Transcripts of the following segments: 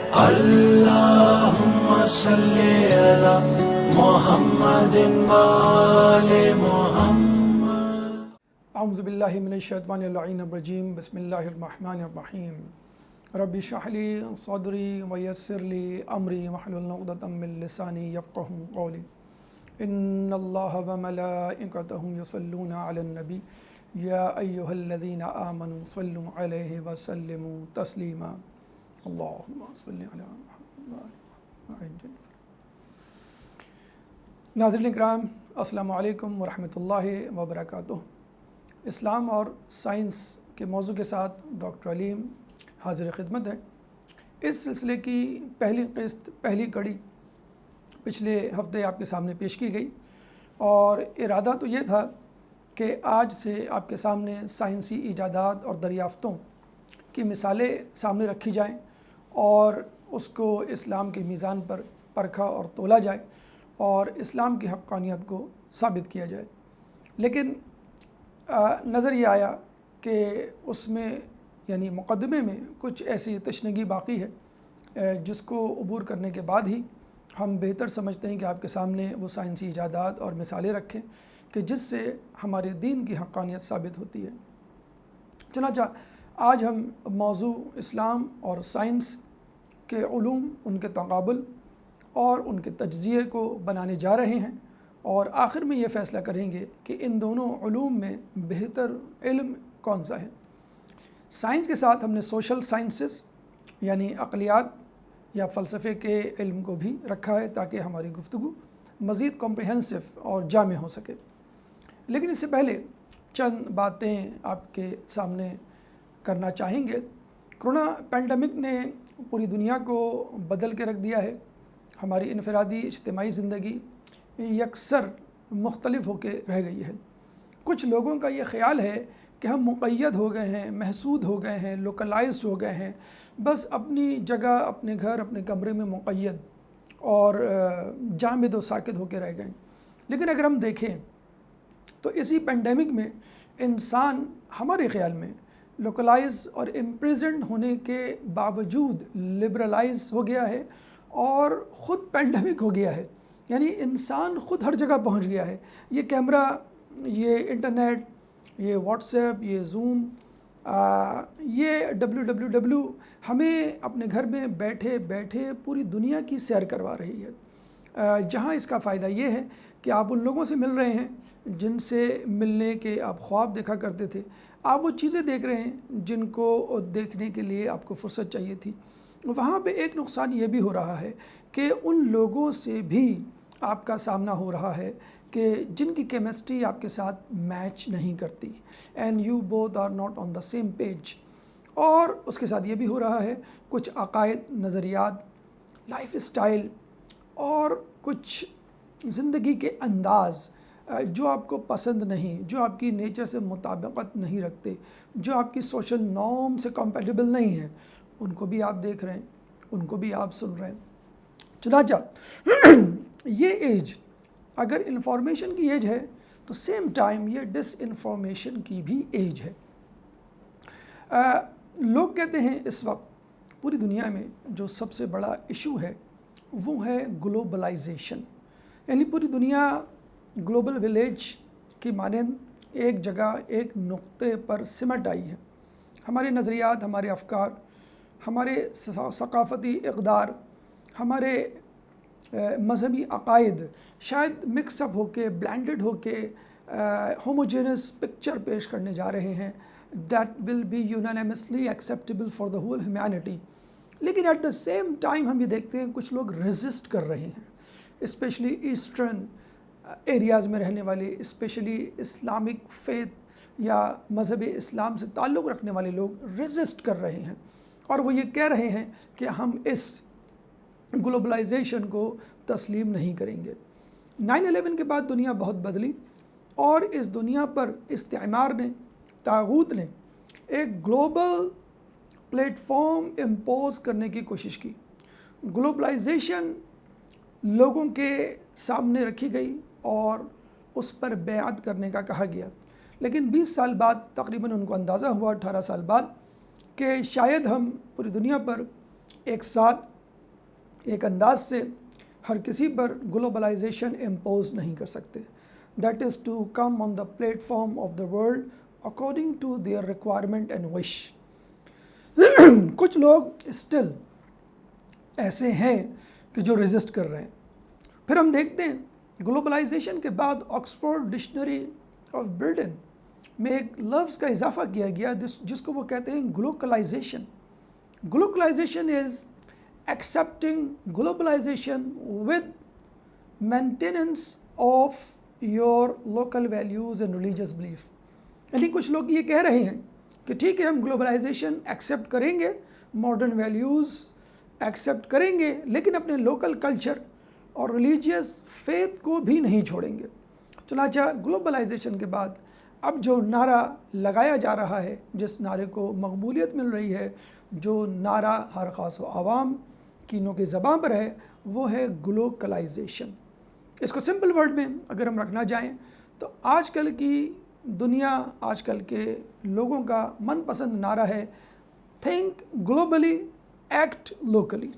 اللهم صل على محمد وآل محمد. اعوذ باللہ من الشیطان اللعین الرجیم. بسم اللہ الرحمن الرحیم. رب اشرح لی صدری ویسر لی امری واحلل عقدۃ من لسانی یفقهوا قولی. ان اللہ وملائکتہ یصلون علی النبی یا ایہا الذین آمنوا صلوا علیہ وسلموا تسلیما. اللہم صل علی محمد. ناظرین اکرام، السلام علیکم ورحمۃ اللہ وبرکاتہ. اسلام اور سائنس کے موضوع کے ساتھ ڈاکٹر علیم حاضر خدمت ہے. اس سلسلے کی پہلی قسط، پہلی کڑی پچھلے ہفتے آپ کے سامنے پیش کی گئی، اور ارادہ تو یہ تھا کہ آج سے آپ کے سامنے سائنسی ایجادات اور دریافتوں کی مثالیں سامنے رکھی جائیں اور اس کو اسلام کے میزان پر پرکھا اور تولا جائے اور اسلام کی حقانیت کو ثابت کیا جائے. لیکن نظر یہ آیا کہ اس میں یعنی مقدمے میں کچھ ایسی تشنگی باقی ہے جس کو عبور کرنے کے بعد ہی ہم بہتر سمجھتے ہیں کہ آپ کے سامنے وہ سائنسی ایجادات اور مثالیں رکھیں کہ جس سے ہمارے دین کی حقانیت ثابت ہوتی ہے. چنانچہ آج ہم موضوع اسلام اور سائنس کے علوم، ان کے تقابل اور ان کے تجزیے کو بنانے جا رہے ہیں، اور آخر میں یہ فیصلہ کریں گے کہ ان دونوں علوم میں بہتر علم کون سا ہے. سائنس کے ساتھ ہم نے سوشل سائنسز یعنی عقلیات یا فلسفے کے علم کو بھی رکھا ہے تاکہ ہماری گفتگو مزید کمپریہنسو اور جامع ہو سکے. لیکن اس سے پہلے چند باتیں آپ کے سامنے کرنا چاہیں گے. کرونا پینڈیمک نے پوری دنیا کو بدل کے رکھ دیا ہے. ہماری انفرادی اجتماعی زندگی یکسر مختلف ہو کے رہ گئی ہے. کچھ لوگوں کا یہ خیال ہے کہ ہم مقید ہو گئے ہیں، محسود ہو گئے ہیں، لوکلائزڈ ہو گئے ہیں، بس اپنی جگہ، اپنے گھر، اپنے کمرے میں مقید اور جامد و ساکت ہو کے رہ گئے. لیکن اگر ہم دیکھیں تو اسی پینڈیمک میں انسان ہمارے خیال میں لوکلائز اور امپریزنڈ ہونے کے باوجود لبرلائز ہو گیا ہے اور خود پینڈیمک ہو گیا ہے. یعنی انسان خود ہر جگہ پہنچ گیا ہے. یہ کیمرہ، یہ انٹرنیٹ، یہ واٹس ایپ، یہ زوم، یہ WWW ہمیں اپنے گھر میں بیٹھے بیٹھے پوری دنیا کی سیر کروا رہی ہے. جہاں اس کا فائدہ یہ ہے کہ آپ ان لوگوں سے مل رہے ہیں جن سے ملنے کے آپ خواب دیکھا کرتے تھے. آپ وہ چیزیں دیکھ رہے ہیں جن کو دیکھنے کے لیے آپ کو فرصت چاہیے تھی. وہاں پہ ایک نقصان یہ بھی ہو رہا ہے کہ ان لوگوں سے بھی آپ کا سامنا ہو رہا ہے کہ جن کی کیمسٹری آپ کے ساتھ میچ نہیں کرتی، and you both are not on the same page. اور اس کے ساتھ یہ بھی ہو رہا ہے کچھ عقائد، نظریات، لائف اسٹائل اور کچھ زندگی کے انداز جو آپ کو پسند نہیں، جو آپ کی نیچر سے مطابقت نہیں رکھتے، جو آپ کی سوشل نارم سے کمپیٹیبل نہیں ہیں، ان کو بھی آپ دیکھ رہے ہیں، ان کو بھی آپ سن رہے ہیں. چنانچہ یہ ایج اگر انفارمیشن کی ایج ہے تو سیم ٹائم یہ ڈس انفارمیشن کی بھی ایج ہے. لوگ کہتے ہیں اس وقت پوری دنیا میں جو سب سے بڑا ایشو ہے وہ ہے گلوبلائزیشن. یعنی پوری دنیا گلوبل ولیج کی مانند ایک جگہ، ایک نقطے پر سمٹ آئی ہے. ہمارے نظریات، ہمارے افکار، ہمارے ثقافتی اقدار، ہمارے مذہبی عقائد شاید مکس اپ ہو کے، بلینڈڈ ہو کے ہوموجینس پکچر پیش کرنے جا رہے ہیں that will be unanimously acceptable for the whole humanity. لیکن ایٹ دا سیم ٹائم ہم یہ دیکھتے ہیں کچھ لوگ ریزسٹ کر رہے ہیں، اسپیشلی ایسٹرن ایریاز میں رہنے والے، اسپیشلی اسلامک فیتھ یا مذہب اسلام سے تعلق رکھنے والے لوگ ریزسٹ کر رہے ہیں، اور وہ یہ کہہ رہے ہیں کہ ہم اس گلوبلائزیشن کو تسلیم نہیں کریں گے. 9/11 کے بعد دنیا بہت بدلی، اور اس دنیا پر استعمار نے، طاغوت نے ایک گلوبل پلیٹ فارم امپوز کرنے کی کوشش کی. گلوبلائزیشن لوگوں کے سامنے رکھی گئی اور اس پر بیعت کرنے کا کہا گیا. لیکن 20 سال بعد تقریباً ان کو اندازہ ہوا، 18 سال بعد، کہ شاید ہم پوری دنیا پر ایک ساتھ ایک انداز سے ہر کسی پر گلوبلائزیشن امپوز نہیں کر سکتے. That is to come on the platform of the world according to their requirement and wish. کچھ لوگ اسٹل ایسے ہیں کہ جو ریزسٹ کر رہے ہیں. پھر ہم دیکھتے ہیں گلوبلائزیشن کے بعد آکسفورڈ ڈکشنری آف برلن میں ایک لفظ کا اضافہ کیا گیا جس کو وہ کہتے ہیں glocalization. Glocalization is accepting globalization with maintenance of your local values and religious belief. یعنی کچھ لوگ یہ کہہ رہے ہیں کہ ٹھیک ہے ہم گلوبلائزیشن ایکسیپٹ کریں گے, ماڈرن ویلیوز ایکسیپٹ کریں گے, لیکن اپنے لوکل کلچر اور ریلیجیس فیتھ کو بھی نہیں چھوڑیں گے. چنانچہ گلوبلائزیشن کے بعد اب جو نعرہ لگایا جا رہا ہے, جس نعرے کو مقبولیت مل رہی ہے, جو نعرہ ہر خاص و عوام کی نوک زبان پر ہے, وہ ہے گلوکلائزیشن. اس کو سمپل ورڈ میں اگر ہم رکھنا چاہیں تو آج کل کی دنیا, آج کل کے لوگوں کا من پسند نعرہ ہے تھنک گلوبلی ایکٹ لوکلی.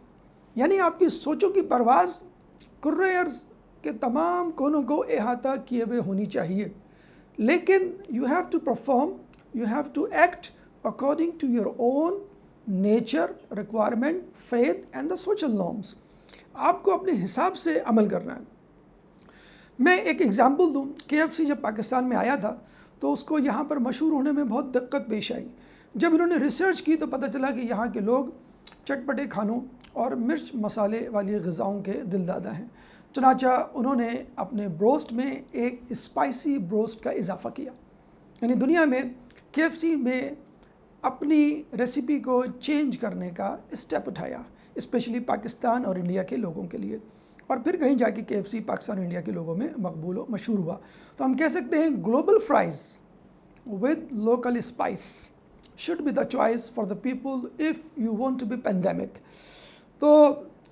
یعنی آپ کی سوچوں کی پرواز کرۂ ارض کے تمام کونوں کو احاطہ کیے ہوئے ہونی چاہیے, لیکن you have to perform, you have to act according to your own nature, requirement, faith and the social norms. آپ کو اپنے حساب سے عمل کرنا ہے. میں ایک ایگزامپل دوں. KFC جب پاکستان میں آیا تھا تو اس کو یہاں پر مشہور ہونے میں بہت دقت پیش آئی. جب انہوں نے ریسرچ کی تو پتہ چلا کہ یہاں کے لوگ چٹپٹے کھانوں اور مرچ مسالے والی غذاؤں کے دلدادہ ہیں. چنانچہ انہوں نے اپنے بروسٹ میں ایک اسپائسی بروسٹ کا اضافہ کیا. یعنی دنیا میں KFC میں اپنی ریسیپی کو چینج کرنے کا اسٹیپ اٹھایا, اسپیشلی پاکستان اور انڈیا کے لوگوں کے لیے, اور پھر کہیں جا کے KFC پاکستان اور انڈیا کے لوگوں میں مقبول و مشہور ہوا. تو ہم کہہ سکتے ہیں global fries with local spice should be the choice for the people if you want to be pandemic. تو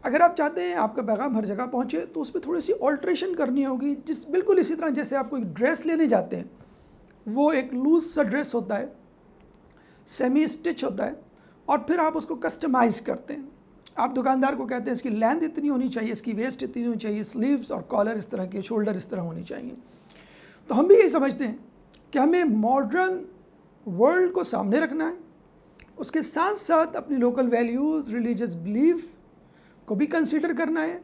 اگر آپ چاہتے ہیں آپ کا پیغام ہر جگہ پہنچے تو اس پہ تھوڑی سی آلٹریشن کرنی ہوگی. بالکل اسی طرح جیسے آپ کوئی ڈریس لینے جاتے ہیں, وہ ایک لوز سا ڈریس ہوتا ہے, سیمی اسٹچ ہوتا ہے, اور پھر آپ اس کو کسٹمائز کرتے ہیں. آپ دکاندار کو کہتے ہیں اس کی لینتھ اتنی ہونی چاہیے, اس کی ویسٹ اتنی ہونی چاہیے, سلیوز اور کالر اس طرح کے, شولڈر اس طرح ہونی چاہیے. تو ہم بھی یہی سمجھتے ہیں کہ ہمیں ماڈرن ورلڈ کو سامنے رکھنا ہے, اس کے ساتھ ساتھ اپنی لوکل ویلیوز, ریلیجیس بلیف کو بھی کنسیڈر کرنا ہے.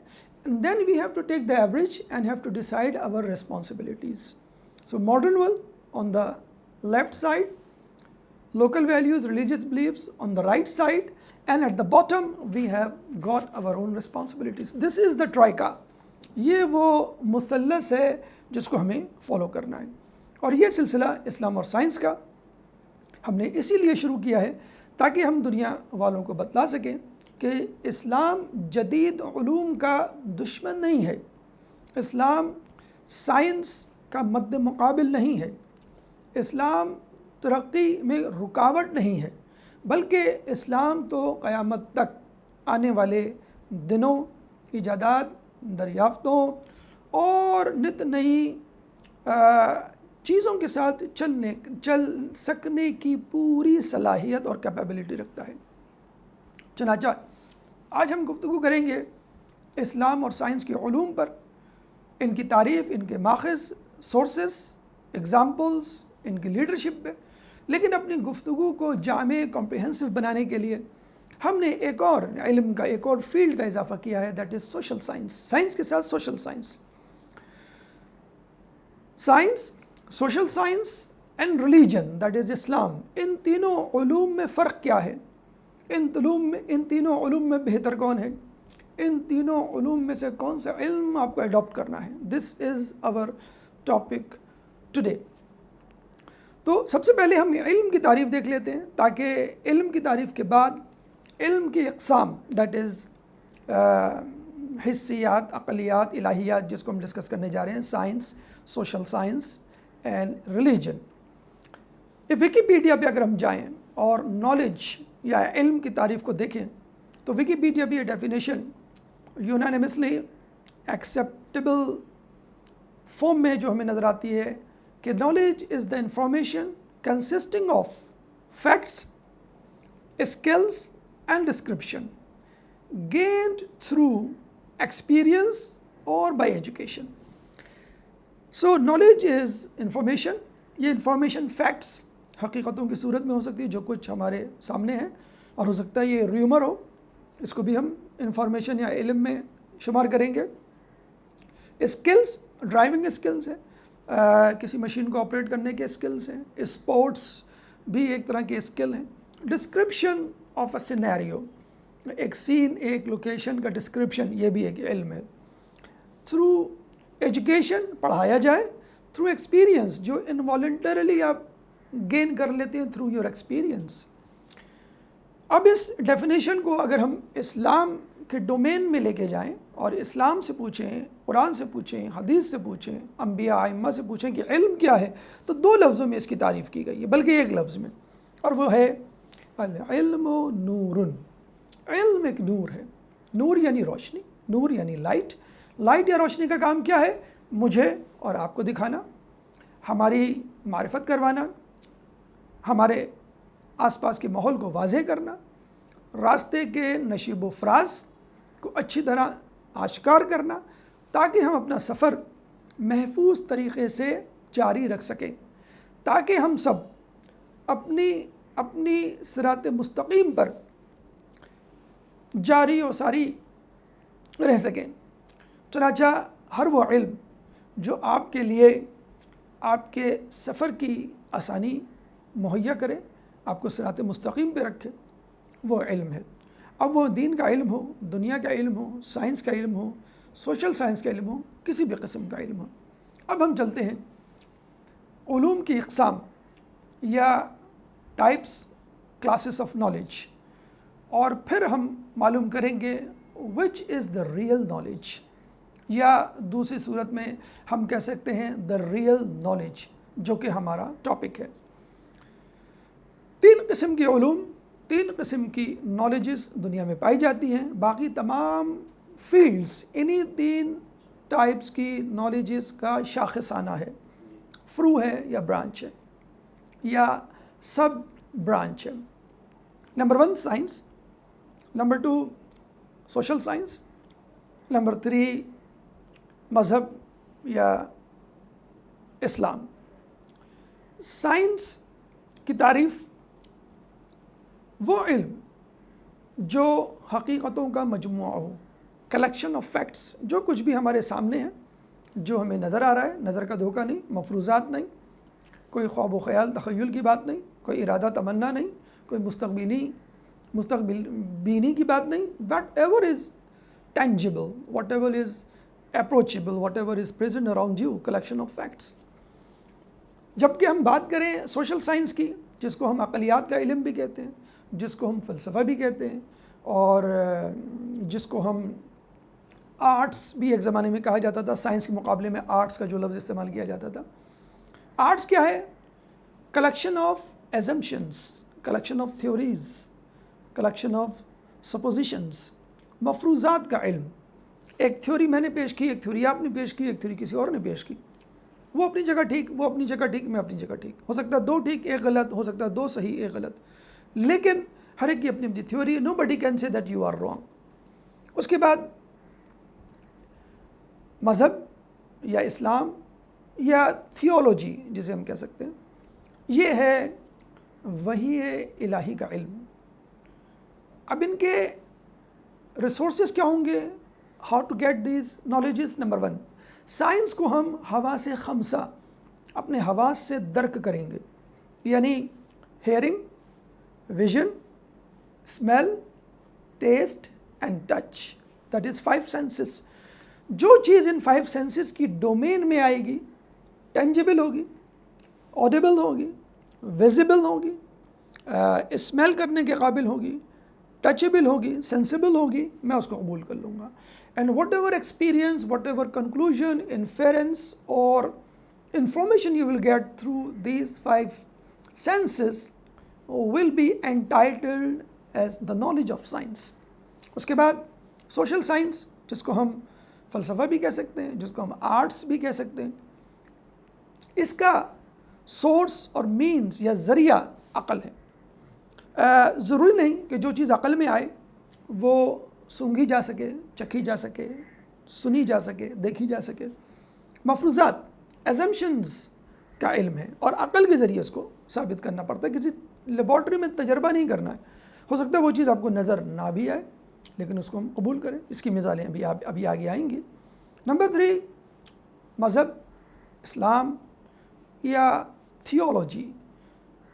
And then we have to take the average and have to decide our responsibilities. So modern world on the left side, local values, religious beliefs on the right side, and at the bottom we have got our own responsibilities. This is the troika. یہ وہ مثلث ہے جس کو ہمیں follow کرنا ہے. اور یہ سلسلہ اسلام اور سائنس کا ہم نے اسی لیے شروع کیا ہے تاکہ ہم دنیا والوں کو بتلا سکیں کہ اسلام جدید علوم کا دشمن نہیں ہے, اسلام سائنس کا مد مقابل نہیں ہے, اسلام ترقی میں رکاوٹ نہیں ہے, بلکہ اسلام تو قیامت تک آنے والے دنوں ایجادات, دریافتوں اور نت نئی چیزوں کے ساتھ چل سکنے کی پوری صلاحیت اور کیپیبلٹی رکھتا ہے. چنانچہ آج ہم گفتگو کریں گے اسلام اور سائنس کے علوم پر, ان کی تعریف, ان کے ماخذ, سورسز, ایگزامپلز, ان کی لیڈرشپ پہ. لیکن اپنی گفتگو کو جامع, کمپریہنسو بنانے کے لیے ہم نے ایک اور علم کا, ایک اور فیلڈ کا اضافہ کیا ہے, that is social science. Science کے ساتھ social science. Science, social science and religion, that is Islam. ان تینوں علوم میں فرق کیا ہے؟ ان تینوں علوم میں بہتر کون ہے؟ ان تینوں علوم میں سے کون سا علم آپ کو اڈاپٹ کرنا ہے؟ دس از آور ٹاپک ٹوڈے. تو سب سے پہلے ہم علم کی تعریف دیکھ لیتے ہیں, تاکہ علم کی تعریف کے بعد علم کی اقسام, دیٹ از حسیات, عقلیات, الہیات, جس کو ہم ڈسکس کرنے جا رہے ہیں, science, social science and religion. Wikipedia پہ اگر ہم جائیں اور نالج یا علم کی تعریف کو دیکھیں تو ویکیپیڈیا بھی یہ ڈیفینیشن یونانیمسلی ایکسیپٹیبل فارم میں جو ہمیں نظر آتی ہے کہ knowledge is the information consisting of facts, skills and description. gained through experience or by education. So knowledge is information. یہ انفارمیشن فیکٹس حقیقتوں کی صورت میں ہو سکتی ہے جو کچھ ہمارے سامنے ہے، اور ہو سکتا ہے یہ ریومر ہو، اس کو بھی ہم انفارمیشن یا علم میں شمار کریں گے. اسکلز، ڈرائیونگ اسکلز ہیں، کسی مشین کو آپریٹ کرنے کے اسکلز ہیں. اسپورٹس بھی ایک طرح کے اسکل ہیں. ڈسکرپشن آف اے سینیریو، ایک سین، ایک لوکیشن کا ڈسکرپشن، یہ بھی ایک علم ہے. تھرو ایجوکیشن، پڑھایا جائے. تھرو ایکسپیرینس، جو انوالنٹریلی آپ گین کر لیتے ہیں تھرو یور ایکسپیرینس. اب اس ڈیفینیشن کو اگر ہم اسلام کے ڈومین میں لے کے جائیں اور اسلام سے پوچھیں، قرآن سے پوچھیں، حدیث سے پوچھیں، انبیاء ائمہ سے پوچھیں کہ علم کیا ہے، تو 2 لفظوں میں اس کی تعریف کی گئی ہے، بلکہ ایک لفظ میں، اور وہ ہے العلم نور. علم ایک نور ہے. نور یعنی روشنی، نور یعنی لائٹ. لائٹ یا روشنی کا کام کیا ہے؟ مجھے اور آپ کو دکھانا، ہماری معرفت کروانا، ہمارے آس پاس کے ماحول کو واضح کرنا، راستے کے نشیب و فراز کو اچھی طرح آشکار کرنا، تاکہ ہم اپنا سفر محفوظ طریقے سے جاری رکھ سکیں، تاکہ ہم سب اپنی صراط مستقیم پر جاری و ساری رہ سکیں. چنانچہ ہر وہ علم جو آپ کے لیے آپ کے سفر کی آسانی مہیا کرے، آپ کو صراط مستقیم پہ رکھے، وہ علم ہے. اب وہ دین کا علم ہو، دنیا کا علم ہو، سائنس کا علم ہو، سوشل سائنس کا علم ہو، کسی بھی قسم کا علم ہو. اب ہم چلتے ہیں علوم کی اقسام یا ٹائپس، کلاسز آف نالج، اور پھر ہم معلوم کریں گے وچ از دا ریئل نالج، یا دوسری صورت میں ہم کہہ سکتے ہیں دا ریئل نالج، جو کہ ہمارا ٹاپک ہے. 3 قسم کے علوم، 3 قسم کی نالجز دنیا میں پائی جاتی ہیں. باقی تمام فیلڈز انہی 3 ٹائپس کی نالجز کا شاخصانہ ہے، فرو ہے یا برانچ ہے یا سب برانچ ہے. Number 1 science, number 2 social science, number 3 مذہب یا اسلام. سائنس کی تعریف وہ علم جو حقیقتوں کا مجموعہ ہو، کلیکشن آف فیکٹس، جو کچھ بھی ہمارے سامنے ہے، جو ہمیں نظر آ رہا ہے، نظر کا دھوکہ نہیں، مفروضات نہیں، کوئی خواب و خیال تخیل کی بات نہیں، کوئی ارادہ تمنا نہیں، کوئی مستقبل بینی کی بات نہیں. What ever is tangible, what ever is approachable, what ever is present around you, collection of facts. جبکہ ہم بات کریں سوشل سائنس کی، جس کو ہم عقلیات کا علم بھی کہتے ہیں، جس کو ہم فلسفہ بھی کہتے ہیں، اور جس کو ہم آرٹس بھی ایک زمانے میں کہا جاتا تھا. سائنس کے مقابلے میں آرٹس کا جو لفظ استعمال کیا جاتا تھا. آرٹس کیا ہے؟ Collection of assumptions, collection of theories, collection of suppositions, مفروضات کا علم. ایک تھیوری میں نے پیش کی، ایک تھیوری آپ نے پیش کی، ایک تھیوری کسی اور نے پیش کی. وہ اپنی جگہ ٹھیک، وہ اپنی جگہ ٹھیک، میں اپنی جگہ ٹھیک. ہو سکتا ہے 2 ٹھیک 1 غلط، ہو سکتا ہے 2 صحیح 1 غلط، لیکن ہر ایک کی اپنی اپنی theory. Nobody can say that you are wrong. اس کے بعد مذہب یا اسلام یا تھیولوجی جسے ہم کہہ سکتے ہیں، یہ ہے وحی الہی کا علم. اب ان کے ریسورسز کیا ہوں گے؟ How to get these knowledges. Number 1 science کو ہم حواس خمسہ، اپنے حواس سے درک کریں گے، یعنی hearing, vision, smell, taste and touch. That is 5 senses. جو چیز ان 5 سینسز کی ڈومین میں آئے گی، ٹینجیبل ہوگی، آڈیبل ہوگی، ویزیبل ہوگی، اسمیل کرنے کے قابل ہوگی، ٹچیبل ہوگی، سینسیبل ہوگی، میں اس کو قبول کر لوں گا. And whatever experience, whatever conclusion, inference اور information you will get through these 5 senses will be entitled as the knowledge of science. اس کے بعد سوشل سائنس، جس کو ہم فلسفہ بھی کہہ سکتے ہیں، جس کو ہم آرٹس بھی کہہ سکتے ہیں. اس کا سورس اور مینز یا ذریعہ عقل ہے. ضروری نہیں کہ جو چیز عقل میں آئے وہ سونگھی جا سکے، چکھی جا سکے، سنی جا سکے، دیکھی جا سکے۔ مفروضات، ایزمپشنز کا علم ہے، اور عقل کے ذریعے اس کو ثابت کرنا پڑتا ہے، کسی لیبارٹری میں تجربہ نہیں کرنا ہے۔ ہو سکتا ہے وہ چیز آپ کو نظر نہ بھی آئے، لیکن اس کو ہم قبول کریں۔ اس کی مثالیں ابھی آگے آئیں گی۔ نمبر 3، مذہب، اسلام یا تھیولوجی،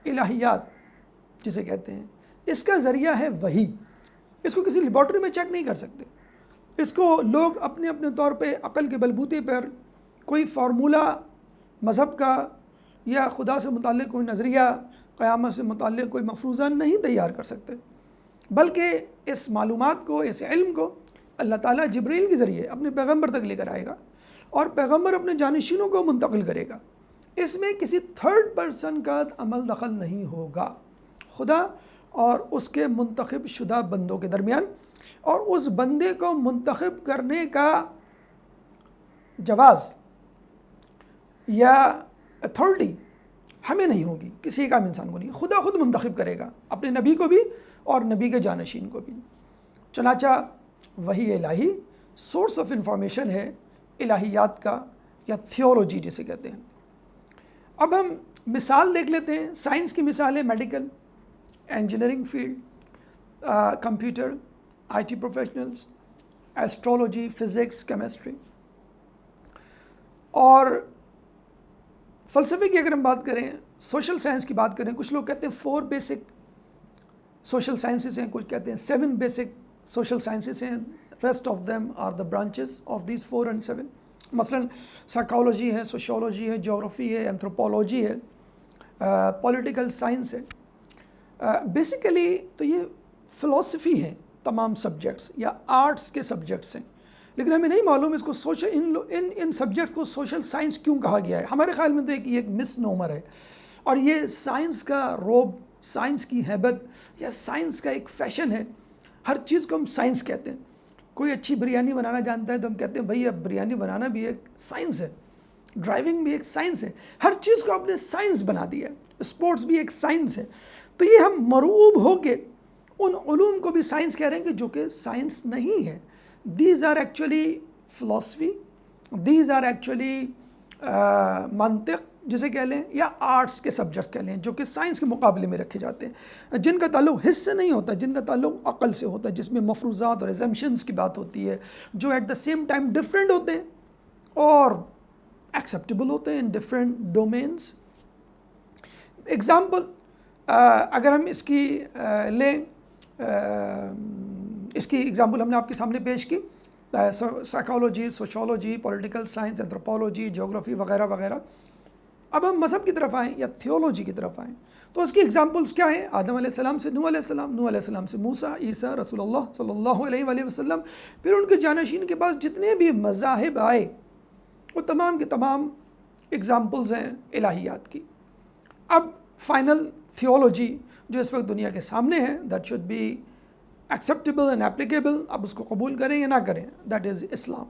الہیات جسے کہتے ہیں، اس کا ذریعہ ہے وحی۔ اس کو کسی لیبارٹری میں چیک نہیں کر سکتے۔ اس کو لوگ اپنے اپنے طور پہ عقل کے بلبوتے پر کوئی فارمولہ مذہب کا یا خدا سے متعلق کوئی نظریہ، قیامت سے متعلق کوئی مفروضہ نہیں تیار کر سکتے، بلکہ اس معلومات کو، اس علم کو اللہ تعالیٰ جبریل کے ذریعے اپنے پیغمبر تک لے کر آئے گا، اور پیغمبر اپنے جانشینوں کو منتقل کرے گا۔ اس میں کسی تھرڈ پرسن کا عمل دخل نہیں ہوگا، خدا اور اس کے منتخب شدہ بندوں کے درمیان، اور اس بندے کو منتخب کرنے کا جواز یا اتھارٹی ہمیں نہیں ہوگی، کسی ایک عام انسان کو نہیں، خدا خود منتخب کرے گا اپنے نبی کو بھی اور نبی کے جانشین کو بھی۔ چنانچہ وحی الہی سورس آف انفارمیشن ہے الہیات کا، یا تھیولوجی جسے کہتے ہیں۔ اب ہم مثال دیکھ لیتے ہیں۔ سائنس کی مثال ہے medical, engineering field, computer, I T professionals, astrology, physics, chemistry. اور فلسفے کی اگر ہم بات کریں، سوشل سائنس کی بات کریں، کچھ لوگ کہتے ہیں 4 بیسک سوشل سائنسز ہیں، کچھ کہتے ہیں 7 بیسک سوشل سائنسز ہیں، rest of them are the branches of these 4 and 7۔ مثلاً سائیکالوجی ہے، سوشیولوجی ہے، جغرافی ہے، اینتھروپولوجی ہے، پولیٹیکل سائنس ہے۔ بیسیکلی تو یہ فلسفی ہیں تمام سبجیکٹس، یا آرٹس کے سبجیکٹس ہیں، لیکن ہمیں نہیں معلوم اس کو ان سبجیکٹس کو سوشل سائنس کیوں کہا گیا ہے۔ ہمارے خیال میں تو یہ ایک مس نومر ہے، اور یہ سائنس کا روب، سائنس کی ہیبت، یا سائنس کا ایک فیشن ہے۔ ہر چیز کو ہم سائنس کہتے ہیں۔ کوئی اچھی بریانی بنانا جانتا ہے تو ہم کہتے ہیں بھائی اب بریانی بنانا بھی ایک سائنس ہے، ڈرائیونگ بھی ایک سائنس ہے، ہر چیز کو آپ نے سائنس بنا دیا ہے، اسپورٹس بھی ایک سائنس ہے۔ تو یہ ہم مرعوب ہو کے ان علوم کو بھی سائنس کہہ رہے ہیں کہ جو کہ سائنس نہیں ہے۔ دیز آر ایکچولی فلسفی، دیز آر ایکچولی منطق جسے کہہ لیں، یا آرٹس کے سبجیکٹس کہہ لیں، جو کہ سائنس کے مقابلے میں رکھے جاتے ہیں، جن کا تعلق حس سے نہیں ہوتا، جن کا تعلق عقل سے ہوتا ہے، جس میں مفروضات اور ایزمپشنز کی بات ہوتی ہے، جو at the same time different ہوتے ہیں اور ایکسیپٹیبل ہوتے ہیں ان ڈفرینٹ ڈومینس۔ ایگزامپل اگر ہم اس کی لیں، اس کی ایگزامپل ہم نے آپ کے سامنے پیش کی، psychology, sociology, political science, anthropology, جغرافی وغیرہ وغیرہ۔ اب ہم مذہب کی طرف آئیں یا تھیولوجی کی طرف آئیں تو اس کی ایگزامپلس کیا ہیں؟ آدم علیہ السلام سے نوح علیہ السلام، نوح علیہ السلام سے موسیٰ، عیسیٰ، رسول اللہ صلی اللہ علیہ وآلہ وسلم، پھر ان کے جانشین کے پاس جتنے بھی مذاہب آئے وہ تمام کے تمام ایگزامپلز ہیں الہیات کی۔ اب فائنل تھیولوجی جو اس وقت دنیا کے سامنے ہے، that should be acceptable and applicable, اب اس کو قبول کریں یا نہ کریں، دیٹ از اسلام۔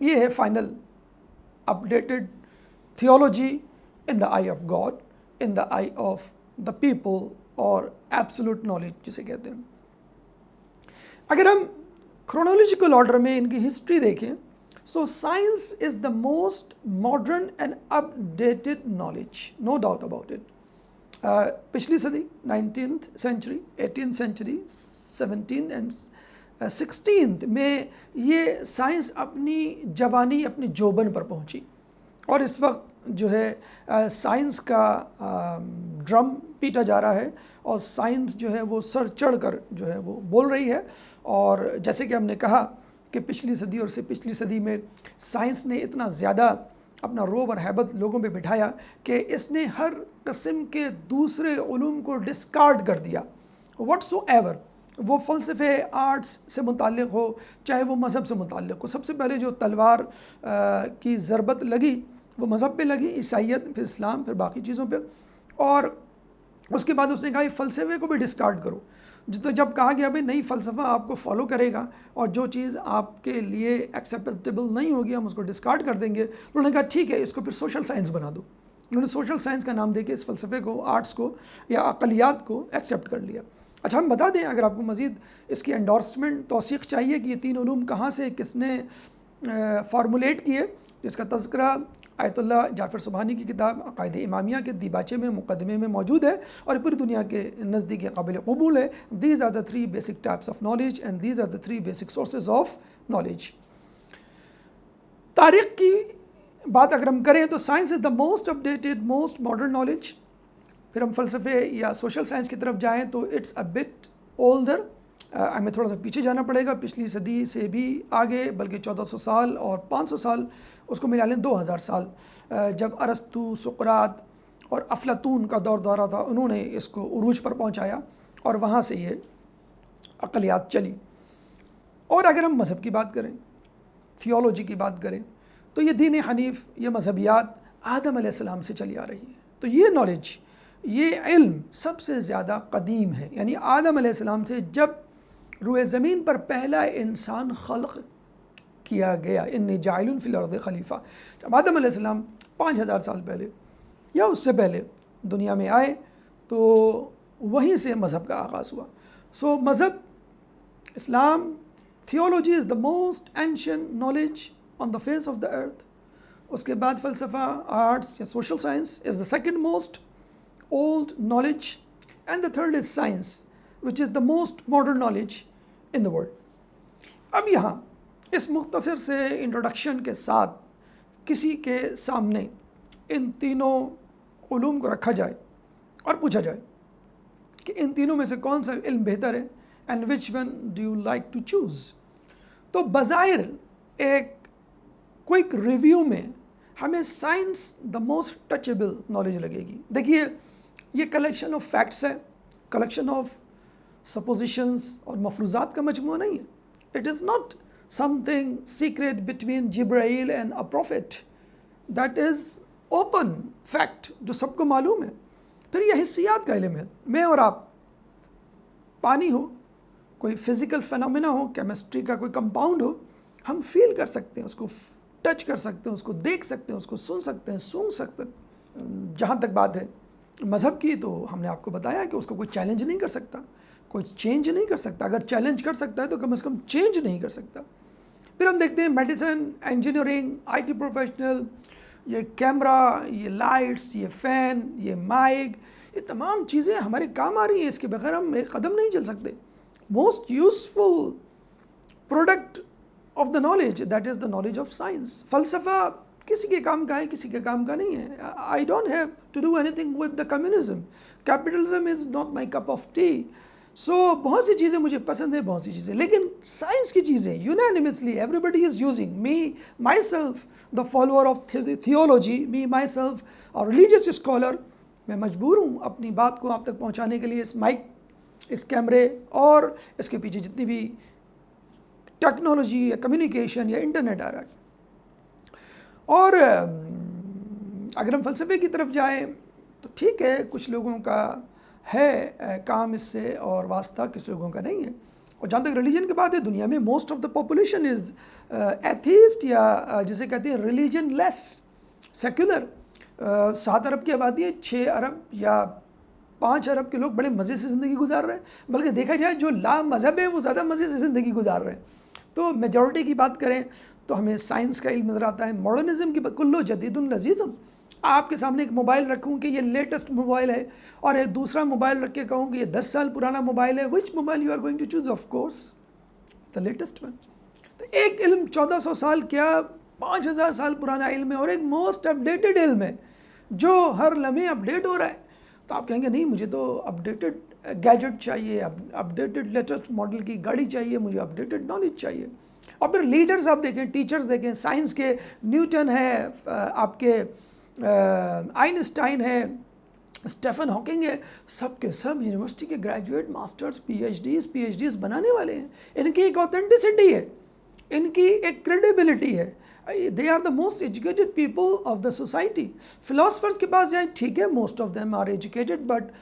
یہ ہے final updated theology in the eye of God, in the eye of the people, اور absolute knowledge جسے کہتے ہیں۔ اگر ہم chronological order میں ان کی ہسٹری دیکھیں، so science is the most modern and updated knowledge, no doubt about it۔ پچھلی صدی 19th century، 18th century، 17th and 16th میں یہ سائنس اپنی جوانی، اپنی جوبن پر پہنچی، اور اس وقت جو ہے سائنس کا ڈرم پیٹا جا رہا ہے، اور سائنس جو ہے وہ سر چڑھ کر جو ہے وہ بول رہی ہے۔ اور جیسے کہ ہم نے کہا کہ پچھلی صدی اور سے پچھلی صدی میں سائنس نے اتنا زیادہ اپنا روب اور ہیبت لوگوں پہ بٹھایا کہ اس نے ہر قسم کے دوسرے علوم کو ڈسکارڈ کر دیا، واٹ سو ایور، وہ فلسفے، آرٹس سے متعلق ہو، چاہے وہ مذہب سے متعلق ہو۔ سب سے پہلے جو تلوار کی ضربت لگی وہ مذہب پہ لگی، عیسائیت، پھر اسلام، پھر باقی چیزوں پہ، اور اس کے بعد اس نے کہا یہ فلسفے کو بھی ڈسکارڈ کرو۔ تو جب کہا گیا بھائی نہیں، فلسفہ آپ کو فالو کرے گا، اور جو چیز آپ کے لیے ایکسیپٹیبل نہیں ہوگی ہم اس کو ڈسکارڈ کر دیں گے۔ انہوں نے کہا ٹھیک ہے، اس کو پھر سوشل سائنس بنا دو۔ انہوں نے سوشل سائنس کا نام دے کے اس فلسفے کو، آرٹس کو یا اقلیات کو ایکسیپٹ کر لیا۔ اچھا ہم بتا دیں اگر آپ کو مزید اس کی انڈورسمنٹ توثیق چاہیے کہ یہ 3 علوم کہاں سے کس نے فارمولیٹ کیے، جس کا تذکرہ آیت اللہ جعفر سبحانی کی کتاب عقائد امامیہ کے دیباچے میں مقدمے میں موجود ہے اور پوری دنیا کے نزدیک قابل قبول ہے. These are the 3 basic types of knowledge and these are the 3 basic sources of knowledge. تاریخ کی بات اگر ہم کریں تو science is the most updated most modern knowledge. پھر ہم فلسفے یا سوشل سائنس کی طرف جائیں تو اٹس اے بٹ اولڈر. ہمیں تھوڑا سا پیچھے جانا پڑے گا، پچھلی صدی سے بھی آگے، بلکہ 1400 سال اور 500 سال، اس کو ملا لیں 2000 سال، جب ارسطو، سقراط اور افلاطون کا دور تھا، انہوں نے اس کو عروج پر پہنچایا اور وہاں سے یہ عقلیات چلی. اور اگر ہم مذہب کی بات کریں، تھیولوجی کی بات کریں، تو یہ دین حنیف، یہ مذہبیات آدم علیہ السلام سے چلی آ رہی ہے. تو یہ نالج، یہ علم سب سے زیادہ قدیم ہے، یعنی آدم علیہ السلام سے جب روئے زمین پر پہلا انسان خلق کیا گیا، انی جاعل فی الارض خلیفہ، جب آدم علیہ السلام 5000 سال پہلے یا اس سے پہلے دنیا میں آئے تو وہیں سے مذہب کا آغاز ہوا. سو مذہب Islam, theology is the most ancient knowledge on the face of the earth. اس کے بعد فلسفہ، آرٹس یا social science is the second most old knowledge, and the third is science, which is the most modern knowledge in the world. اب یہاں اس مختصر سے introduction کے ساتھ کسی کے سامنے ان تینوں علوم کو رکھا جائے اور پوچھا جائے کہ ان تینوں میں سے کون سا علم بہتر ہے and which one do you like to choose، تو بظاہر ایک کوئک ریویو میں ہمیں science the most touchable knowledge لگے گی. دیکھیے یہ کلیکشن آف فیکٹس ہے، کلیکشن آف سپوزیشنز اور مفروضات کا مجموعہ نہیں ہے. It is not something secret between جبرائیل and a prophet, that is open fact جو سب کو معلوم ہے. پھر یہ حسیات کا علم ہے. میں اور آپ، پانی ہو، کوئی فزیکل فینومینا ہو، کیمسٹری کا کوئی کمپاؤنڈ ہو، ہم فیل کر سکتے ہیں، اس کو ٹچ کر سکتے ہیں، اس کو دیکھ سکتے ہیں، اس کو سن سکتے ہیں، سونگھ سکتے ہیں. جہاں تک بات ہے مذہب کی، تو ہم نے آپ کو بتایا کہ اس کو کوئی چیلنج نہیں کر سکتا، کوئی چینج نہیں کر سکتا. اگر چیلنج کر سکتا ہے تو کم از کم چینج نہیں کر سکتا. پھر ہم دیکھتے ہیں medicine, engineering, I T professional, یہ کیمرہ، یہ لائٹس، یہ فین، یہ مائک، یہ تمام چیزیں ہمارے کام آ رہی ہیں. اس کے بغیر ہم ایک قدم نہیں چل سکتے. Most useful product of the knowledge, that is the knowledge of science. فلسفہ کسی کے کام کا ہے، کسی کے کام کا نہیں ہے. I don't have to do anything with the communism. Capitalism is not my cup of tea. So بہت سی چیزیں مجھے پسند ہیں، بہت سی چیزیں، لیکن سائنس کی چیزیں unanimously everybody is using. Me myself the follower of theology, me myself اور ریلیجیس اسکالر، میں مجبور ہوں اپنی بات کو آپ تک پہنچانے کے لیے اس مائک، اس کیمرے اور اس کے پیچھے جتنی بھی ٹیکنالوجی یا کمیونیکیشن یا انٹرنیٹ آ رہا ہے. اور اگر ہم فلسفے کی طرف جائیں تو ٹھیک ہے، کچھ لوگوں کا ہے کام اس سے اور واسطہ، کچھ لوگوں کا نہیں ہے. اور جہاں تک ریلیجن کی بات ہے، دنیا میں most of the population is atheist, یا جسے کہتے ہیں ریلیجن لیس، سیکولر. 7 ارب کی آبادی ہے، 6 ارب یا 5 ارب کے لوگ بڑے مزے سے زندگی گزار رہے ہیں. بلکہ دیکھا جائے جو لا مذہب ہے وہ زیادہ مزے سے زندگی گزار رہے ہیں. تو میجورٹی کی بات کریں تو ہمیں سائنس کا علم نظر آتا ہے. ماڈرنزم کی کلو جدید لذیذم. آپ کے سامنے ایک موبائل رکھوں کہ یہ لیٹسٹ موبائل ہے، اور ایک دوسرا موبائل رکھ کے کہوں کہ یہ 10 سال پرانا موبائل ہے. Which mobile you are going to choose? Of course the latest one. تو ایک علم 1400 سال کیا 5000 سال پرانا علم ہے، اور ایک موسٹ اپڈیٹڈ علم ہے جو ہر لمحے اپڈیٹ ہو رہا ہے. تو آپ کہیں گے نہیں، مجھے تو اپڈیٹڈ گیجٹ چاہیے، اپڈیٹڈ لیٹسٹ ماڈل کی گاڑی چاہیے، مجھے اپڈیٹڈ نالج چاہیے. اور پھر لیڈرز آپ دیکھیں، ٹیچرز دیکھیں، سائنس کے نیوٹن ہے، آپ کے آئنسٹائن ہے، اسٹیفن ہاکنگ ہے، سب کے سب یونیورسٹی کے graduate, masters, PhDs بنانے والے ہیں. ان کی ایک اوتھینٹسٹی ہے، ان کی ایک کریڈیبلٹی ہے. They are the most educated people of the society. Philosophers کے پاس جائیں، ٹھیک ہے، most of them are educated, but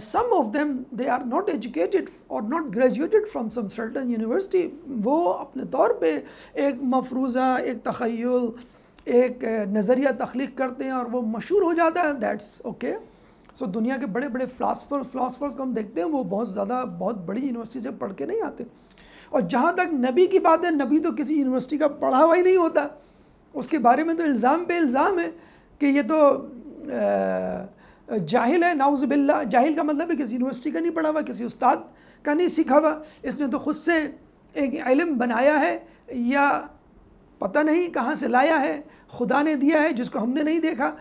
some of them they are not educated or not graduated from some certain university. وہ اپنے طور پہ ایک مفروضہ، ایک تخیل، ایک نظریہ تخلیق کرتے ہیں اور وہ مشہور ہو جاتا ہے. That's okay. تو دنیا کے بڑے بڑے فلاسفرز کو ہم دیکھتے ہیں وہ بہت بڑی یونیورسٹی سے پڑھ کے نہیں آتے. اور جہاں تک نبی کی بات ہے, نبی تو کسی یونیورسٹی کا پڑھا ہوا ہی نہیں ہوتا. اس کے بارے میں تو الزام پہ الزام ہے کہ یہ تو جاہل ہے, نعوذ باللہ. جاہل کا مطلب ہے کسی یونیورسٹی کا نہیں پڑھا ہوا, کسی استاد کا نہیں سیکھا ہوا, اس نے تو خود سے ایک علم بنایا ہے یا پتہ نہیں کہاں سے لایا ہے, خدا نے دیا ہے جس کو ہم نے نہیں دیکھا,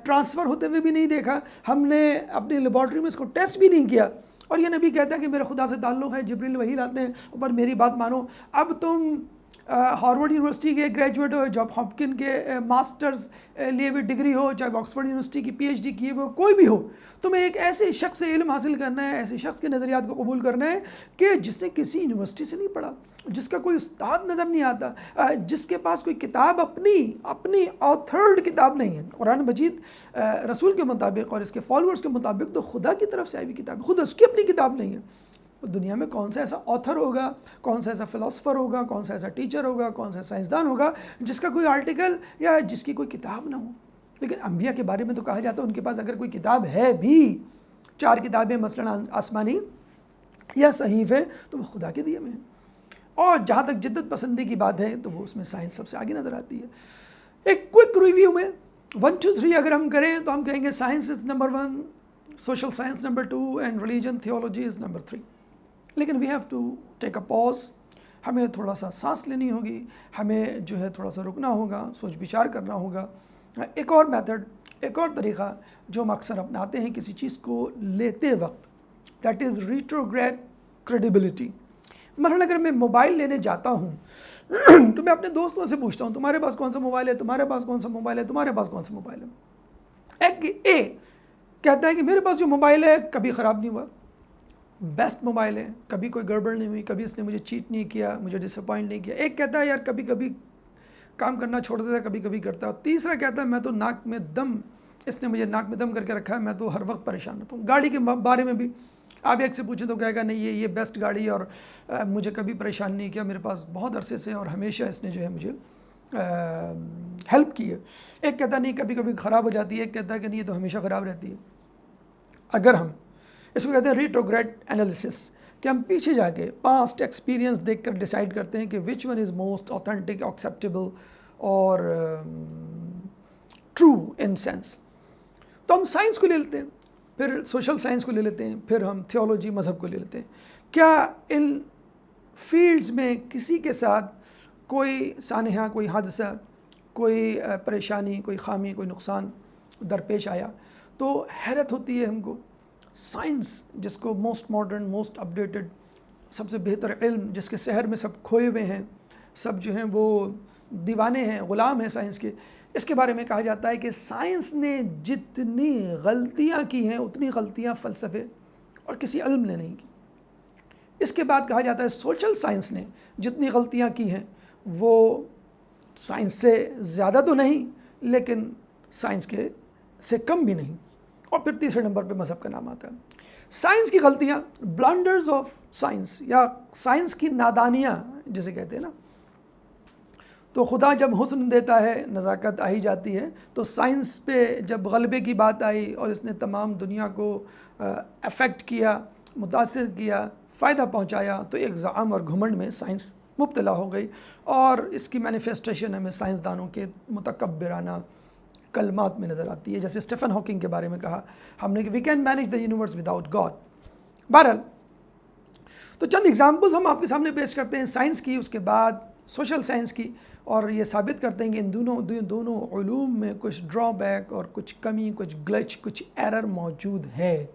ٹرانسفر ہوتے ہوئے بھی نہیں دیکھا, ہم نے اپنی لیبارٹری میں اس کو ٹیسٹ بھی نہیں کیا. اور یہ نبی کہتا ہے کہ میرے خدا سے تعلق ہے, جبریل وحی لاتے ہیں, پر میری بات مانو. اب تم ہارورڈ یونیورسٹی کے گریجویٹ ہو, جاب ہاپکن کے ماسٹرز لیے ہوئے ڈگری ہو, چاہے آکسفورڈ یونیورسٹی کی پی ایچ ڈی کیے ہوئے کوئی بھی ہو, تمہیں ایک ایسے شخص سے علم حاصل کرنا ہے, ایسے شخص کے نظریات کو قبول کرنا ہے کہ جس نے کسی یونیورسٹی سے نہیں پڑھا, جس کا کوئی استاد نظر نہیں آتا, جس کے پاس کوئی کتاب اپنی آتھرڈ کتاب نہیں ہے. قرآن مجید رسول کے مطابق اور اس کے فالوورز کے مطابق تو خدا کی طرف سے آئی ہوئی کتاب ہے, خود اس کی اپنی کتاب نہیں ہے. دنیا میں کون سا ایسا آتھر ہوگا, کون سا ایسا فلاسفر ہوگا, کون سا ایسا ٹیچر ہوگا, کون سا سائنسدان ہوگا جس کا کوئی آرٹیکل یا جس کی کوئی کتاب نہ ہو. لیکن انبیاء کے بارے میں تو کہا جاتا ہے ان کے پاس اگر کوئی کتاب ہے بھی, 4 کتابیں مثلا آسمانی یا صحیفے, تو وہ خدا کے دیے میں ہیں. اور جہاں تک جدت پسندی کی بات ہے تو وہ اس میں سائنس سب سے آگے نظر آتی ہے. ایک کوئک ریویو میں 1 2 3 اگر ہم کریں تو ہم کہیں گے science is number 1, social science number 2 and religion theology is number 3. لیکن وی ہیو ٹو ٹیک اے پاز, ہمیں تھوڑا سا سانس لینی ہوگی, ہمیں جو ہے تھوڑا سا رکنا ہوگا, سوچ بچار کرنا ہوگا. ایک اور میتھڈ, ایک اور طریقہ جو ہم اکثر اپناتے ہیں کسی چیز کو لیتے وقت, دیٹ از ریٹروگریڈ کریڈیبلٹی. مثلا اگر میں موبائل لینے جاتا ہوں تو میں اپنے دوستوں سے پوچھتا ہوں تمہارے پاس کون سا موبائل ہے, تمہارے پاس کون سا موبائل ہے, تمہارے پاس کون سا موبائل ہے. ایک اے کہتا ہے کہ میرے پاس جو موبائل ہے کبھی خراب نہیں ہوا, بیسٹ موبائل ہے, کبھی کوئی گڑبڑ نہیں ہوئی, کبھی اس نے مجھے چیٹ نہیں کیا, مجھے ڈس اپوائنٹ نہیں کیا. ایک کہتا ہے یار کبھی کبھی کام کرنا چھوڑ دیتا ہے, کبھی کبھی کرتا ہے. تیسرا کہتا ہے میں تو ناک میں دم, اس نے مجھے ناک میں دم کر کے رکھا ہے, میں تو ہر وقت پریشان رہتا ہوں. گاڑی کے بارے میں بھی آپ ایک سے پوچھیں تو کہے گا نہیں یہ بیسٹ گاڑی ہے اور مجھے کبھی پریشان نہیں کیا, میرے پاس بہت عرصے سے اور ہمیشہ اس نے جو ہے مجھے ہیلپ کی ہے. ایک کہتا نہیں کبھی کبھی خراب ہو جاتی ہے, ایک کہتا ہے کہ نہیں یہ تو ہمیشہ خراب رہتی ہے. اگر ہم اس کو کہتے ہیں ریٹروگریڈ انالیسس, کہ ہم پیچھے جا کے پاسٹ ایکسپیرینس دیکھ کر ڈیسائیڈ کرتے ہیں کہ which one is most authentic, acceptable اور ٹرو ان سینس. تو ہم سائنس کو لے لیتے ہیں, پھر سوشل سائنس کو لے لیتے ہیں, پھر ہم تھیولوجی مذہب کو لے لیتے ہیں. کیا ان فیلڈز میں کسی کے ساتھ کوئی سانحہ, کوئی حادثہ, کوئی پریشانی, کوئی خامی, کوئی نقصان درپیش آیا تو حیرت ہوتی ہے ہم کو. سائنس جس کو موسٹ ماڈرن, موسٹ اپڈیٹڈ, سب سے بہتر علم, جس کے سحر میں سب کھوئے ہوئے ہیں, سب جو ہیں وہ دیوانے ہیں, غلام ہیں سائنس کے, اس کے بارے میں کہا جاتا ہے کہ سائنس نے جتنی غلطیاں کی ہیں اتنی غلطیاں فلسفے اور کسی علم نے نہیں کی. اس کے بعد کہا جاتا ہے سوشل سائنس نے جتنی غلطیاں کی ہیں وہ سائنس سے زیادہ تو نہیں لیکن سائنس کے سے کم بھی نہیں. اور پھر تیسرے نمبر پہ مذہب کا نام آتا ہے. سائنس کی غلطیاں, بلنڈرز آف سائنس, یا سائنس کی نادانیاں جسے کہتے ہیں نا. تو خدا جب حسن دیتا ہے نزاکت آ ہی جاتی ہے, تو سائنس پہ جب غلبے کی بات آئی اور اس نے تمام دنیا کو افیکٹ کیا, متاثر کیا, فائدہ پہنچایا, تو ایک زعم اور گھمنڈ میں سائنس مبتلا ہو گئی. اور اس کی مینیفیسٹیشن ہمیں سائنسدانوں کے متکبرانہ کلمات میں نظر آتی ہے, جیسے اسٹیفن ہاکنگ کے بارے میں کہا ہم نے کہ we can manage the universe without God. بہرحال تو چند ایگزامپلز ہم آپ کے سامنے پیش کرتے ہیں سائنس کی, اس کے بعد سوشل سائنس کی, اور یہ ثابت کرتے ہیں کہ ان دونوں علوم میں کچھ ڈرا بیک اور کچھ کمی, کچھ گلچ, کچھ ایرر موجود ہے.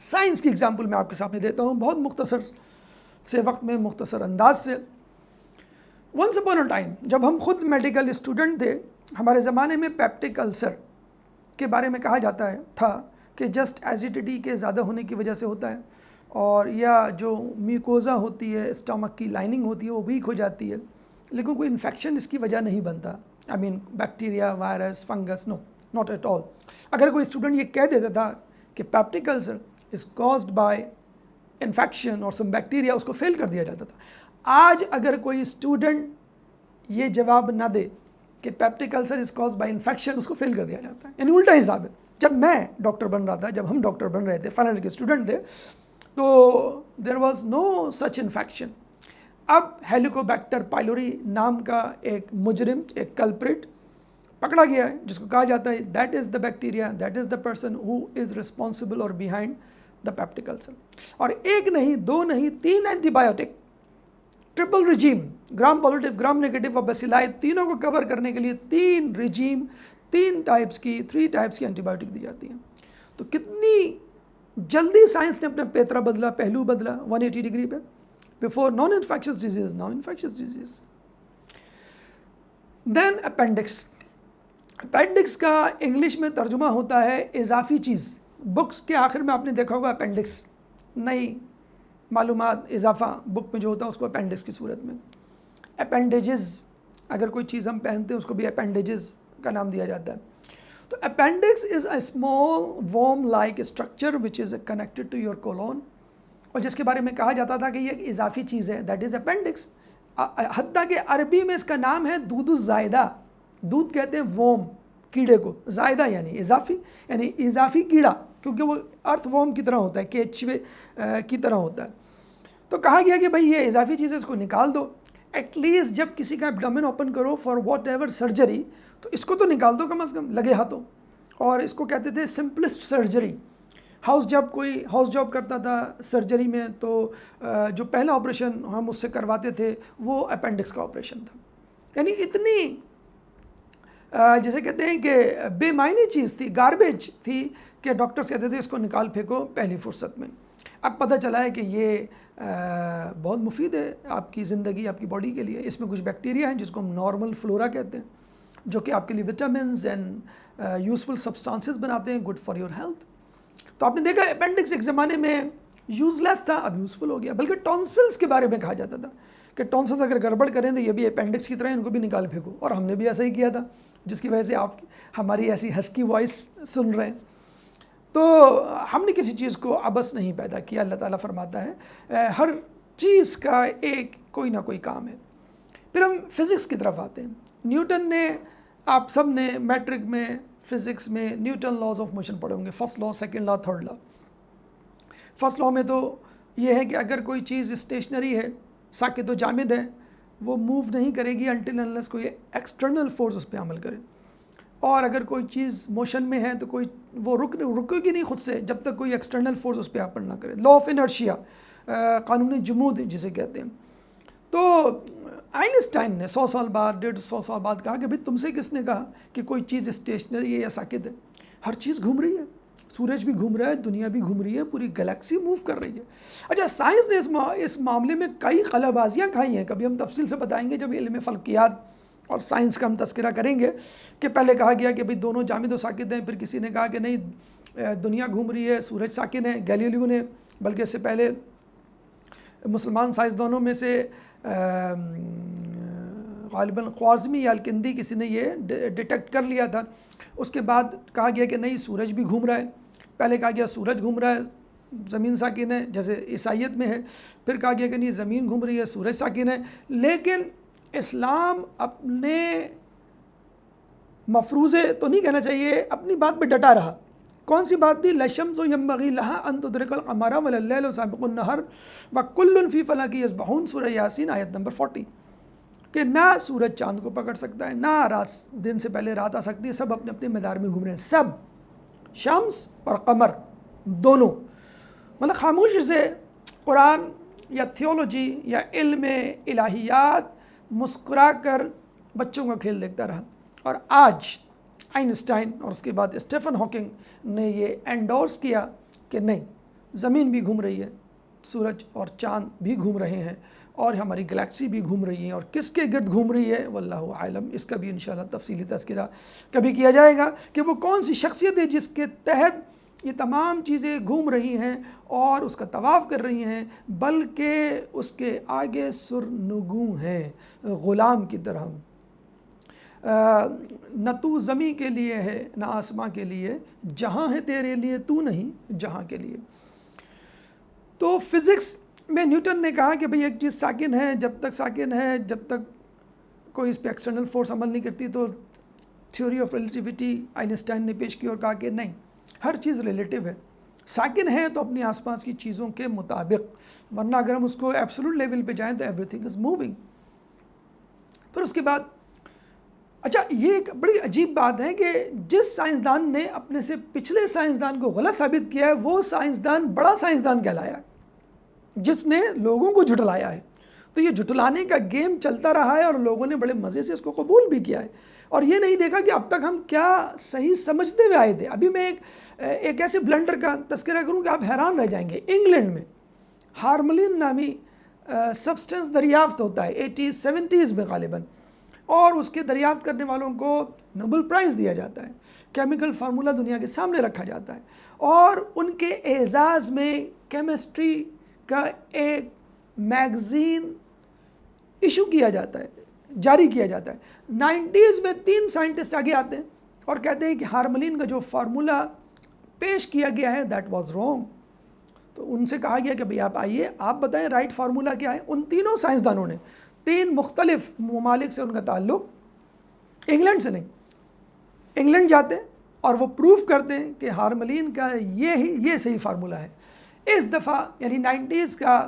سائنس کی ایگزامپل میں آپ کے سامنے دیتا ہوں بہت مختصر سے وقت میں, مختصر انداز سے. ونس اپون اے ٹائم جب ہم خود میڈیکل اسٹوڈنٹ تھے, ہمارے زمانے میں پیپٹک السر کے بارے میں کہا جاتا تھا کہ جسٹ ایسیڈیٹی کے زیادہ ہونے کی وجہ سے ہوتا ہے, اور یا جو میوکوزا ہوتی ہے, اسٹمک کی لائننگ ہوتی ہے, وہ ویک ہو جاتی ہے, لیکن کوئی انفیکشن اس کی وجہ نہیں بنتا. I mean bacteria, virus, fungus, no not at all. اگر کوئی اسٹوڈنٹ یہ کہہ دیتا تھا کہ peptic ulcer is caused by infection or some bacteria, اس کو فیل کر دیا جاتا تھا. آج اگر کوئی اسٹوڈنٹ یہ جواب نہ دے کہ peptic ulcer is cause by infection, اس کو فیل کر دیا جاتا ہے. یعنی الٹا حساب ہے. جب میں ڈاکٹر بن رہا تھا، جب ہم ڈاکٹر بن رہے تھے، فائنل ایئر کے اسٹوڈنٹ تھے، تو there was no such infection. اب ہیلیکوبیکٹر پائلوری نام کا ایک مجرم، ایک کلپریٹ پکڑا گیا ہے، جس کو کہا جاتا ہے that is the bacteria, that is the person who is responsible اور بیہائنڈ دا پیپٹک السر. اور ایک نہیں، دو نہیں، 3 اینٹی بایوٹک، ٹرپل رجیم، گرام پازیٹیو، گرام نیگیٹو اور بیسیلائی، تینوں کو کور کرنے کے لیے 3 رجیم، 3 ٹائپس کی اینٹی بایوٹک دی جاتی ہیں. تو کتنی جلدی سائنس نے اپنا پیترا بدلا، پہلو بدلا 180 ڈگری پہ. Before non infectious disease, non infectious disease. Then appendix. Appendix کا انگلش میں ترجمہ ہوتا ہے اضافی چیز. بکس کے آخر میں آپ نے دیکھا ہوگا اپینڈکس، نئی معلومات، اضافہ بک میں جو ہوتا ہے اس کو اپینڈکس کی صورت میں. اپینڈیجز، اگر کوئی چیز ہم پہنتے ہیں اس کو بھی اپینڈیجز کا نام دیا جاتا ہے. تو appendix is a small worm like structure which is connected to your colon، اور جس کے بارے میں کہا جاتا تھا کہ یہ ایک اضافی چیز ہے، دیٹ از اپینڈکس. حتیٰ کہ عربی میں اس کا نام ہے دودھ الزائدہ. دودھ کہتے ہیں ووم، کیڑے کو، زائدہ یعنی اضافی، یعنی اضافی کیڑا، کیونکہ وہ ارتھ ووم کی طرح ہوتا ہے، کیچوے کی طرح ہوتا ہے. تو کہا گیا کہ بھائی یہ اضافی چیز ہے، اس کو نکال دو. ایٹ لیسٹ جب کسی کا ایبڈومن اوپن کرو فار واٹ ایور سرجری، تو اس کو تو نکال دو کم از کم لگے ہاتھوں. اور اس کو کہتے تھے سمپلسٹ سرجری. کوئی ہاؤس جاب کرتا تھا سرجری میں، تو جو پہلا آپریشن ہم اس سے کرواتے تھے وہ اپینڈکس کا آپریشن تھا. یعنی اتنی جسے کہتے ہیں کہ بے معنی چیز تھی، گاربیج تھی، کہ ڈاکٹرز کہتے تھے اس کو نکال پھینکو پہلی فرصت میں. اب پتہ چلا ہے کہ یہ بہت مفید ہے آپ کی زندگی، آپ کی باڈی کے لیے. اس میں کچھ بیکٹیریا ہیں جس کو ہم نارمل فلورا کہتے ہیں، جو کہ آپ کے لیے وٹامنز اینڈ یوزفل سبسٹانسز بناتے ہیں، گڈ فار یور ہیلتھ. تو آپ نے دیکھا اپینڈکس ایک زمانے میں یوز لیس تھا، اب یوزفل ہو گیا. بلکہ ٹونسلز کے بارے میں کہا جاتا تھا کہ ٹونسلز اگر گڑبڑ کریں تو یہ بھی اپینڈکس کی طرح ان کو بھی نکال پھینکو. اور ہم نے بھی ایسا ہی کیا تھا، جس کی وجہ سے آپ ہماری ایسی ہسکی وائس سن رہے ہیں. تو ہم نے کسی چیز کو عبث نہیں پیدا کیا. اللہ تعالیٰ فرماتا ہے ہر چیز کا ایک کوئی نہ کوئی کام ہے. پھر ہم فزکس کی طرف آتے ہیں. نیوٹن نے، آپ سب نے میٹرک میں، فزکس میں نیوٹن لاز آف موشن پڑھے ہوں گے. First law, second law, third law. First law میں تو یہ ہے کہ اگر کوئی چیز اسٹیشنری ہے، ساکت و جامد ہے، وہ موو نہیں کرے گی انٹل انلیس کوئی ایکسٹرنل فورس اس پہ عمل کرے. اور اگر کوئی چیز موشن میں ہے تو وہ رکے گی نہیں خود سے جب تک کوئی ایکسٹرنل فورس اس پہ عمل نہ کرے. لا آف انرشیا، قانون جمود جسے کہتے ہیں. تو آئنسٹائن نے 100 سال بعد، 150 سال بعد کہا کہ بھئی تم سے کس نے کہا کہ کوئی چیز اسٹیشنری ہے یا ساکت ہے؟ ہر چیز گھوم رہی ہے، سورج بھی گھوم رہا ہے، دنیا بھی گھوم رہی ہے، پوری گلیکسی موو کر رہی ہے. اچھا، سائنس نے اس معاملے میں کئی قلع بازیاں کھائی ہیں. کبھی ہم تفصیل سے بتائیں گے جب علم فلکیات اور سائنس کا ہم تذکرہ کریں گے، کہ پہلے کہا گیا کہ بھئی دونوں جامد و ساکت ہیں. پھر کسی نے کہا کہ نہیں، دنیا گھوم رہی ہے، سورج ساکن ہے. گیلیلیو نے، بلکہ اس سے پہلے مسلمان سائنسدانوں میں سے غالباً خوارزمی یا الکندی کسی نے یہ ڈیٹیکٹ کر لیا تھا. اس کے بعد کہا گیا کہ نہیں، سورج بھی گھوم رہا ہے. پہلے کہا گیا سورج گھوم رہا ہے، زمین ساکن ہے، جیسے عیسائیت میں ہے. پھر کہا گیا کہ نہیں، زمین گھوم رہی ہے، سورج ساکن ہے. لیکن اسلام اپنے مفروضے تو نہیں کہنا چاہیے، اپنی بات پہ ڈٹا رہا. کون سی بات تھی؟ لَلشَّمْسُ يَنبَغِي لَهَا أَن تُدْرِكَ الْقَمَرَ وَلَا اللَّيْلُ سَابِقُ النَّهَارِ وَكُلٌّ فِي فَلَكٍ يَسْبَحُونَ. سورہ یاسین آیت نمبر 40، کہ نہ سورج چاند کو پکڑ سکتا ہے، نہ رات دن سے پہلے رات آ سکتی ہے. سب اپنے اپنے مدار میں گھوم رہے ہیں، سب، شمس اور قمر دونوں. مطلب خاموش سے قرآن یا تھیولوجی یا علم الہیات مسکرا کر بچوں کا کھیل دیکھتا رہا. اور آج آئنسٹائن اور اس کے بعد اسٹیفن ہاکنگ نے یہ انڈورس کیا کہ نہیں، زمین بھی گھوم رہی ہے، سورج اور چاند بھی گھوم رہے ہیں، اور ہماری گلیکسی بھی گھوم رہی ہے. اور کس کے گرد گھوم رہی ہے واللہ عالم. اس کا بھی انشاءاللہ تفصیلی تذکرہ کبھی کیا جائے گا کہ وہ کون سی شخصیت ہے جس کے تحت یہ تمام چیزیں گھوم رہی ہیں اور اس کا طواف کر رہی ہیں، بلکہ اس کے آگے سرنگوں ہیں غلام کی طرح. نہ تو زمیں کے لیے ہے نہ آسماں کے لیے، جہاں ہے تیرے لیے تو نہیں جہاں کے لیے. تو فزکس میں نیوٹن نے کہا کہ بھئی ایک چیز ساکن ہے، جب تک ساکن ہے، جب تک کوئی اس پہ ایکسٹرنل فورس عمل نہیں کرتی تو تھیوری آف ریلیٹیوٹی آئنسٹائن نے پیش کی اور کہا کہ نہیں، ہر چیز ریلیٹیو ہے، ساکن ہے تو اپنی آس پاس کی چیزوں کے مطابق، ورنہ اگر ہم اس کو ایبسولوٹ لیول پہ جائیں تو ایوری تھنگ از موونگ. پھر اس کے بعد اچھا یہ ایک بڑی عجیب بات ہے کہ جس سائنسدان نے اپنے سے پچھلے سائنسدان کو غلط ثابت کیا ہے وہ سائنسدان بڑا سائنسدان کہلایا ہے، جس نے لوگوں کو جھٹلایا ہے. تو یہ جھٹلانے کا گیم چلتا رہا ہے اور لوگوں نے بڑے مزے سے اس کو قبول بھی کیا ہے، اور یہ نہیں دیکھا کہ اب تک ہم کیا صحیح سمجھتے ہوئے آئے تھے. ابھی میں ایک ایسے بلنڈر کا تذکرہ کروں کہ آپ حیران رہ جائیں گے. انگلینڈ میں ہارملین نامی سبسٹنس دریافت ہوتا ہے 80s-70s میں غالباً، اور اس کے دریافت کرنے والوں کو نوبل پرائز دیا جاتا ہے. کیمیکل فارمولہ دنیا کے سامنے رکھا جاتا ہے اور ان کے اعزاز میں کیمسٹری کا ایک میگزین ایشو کیا جاتا ہے، جاری کیا جاتا ہے. 90s میں 3 سائنٹسٹ آگے آتے ہیں اور کہتے ہیں کہ ہارملین کا جو فارمولہ پیش کیا گیا ہے دیٹ واز رانگ. تو ان سے کہا گیا کہ بھئی آپ آئیے، آپ بتائیں رائٹ فارمولہ کیا ہے. ان تینوں سائنسدانوں نے 3 مختلف ممالک سے ان کا تعلق، انگلینڈ سے نہیں، انگلینڈ جاتے ہیں اور وہ پروف کرتے ہیں کہ ہارملین کا یہ صحیح فارمولہ ہے. اس دفعہ یعنی 90s کا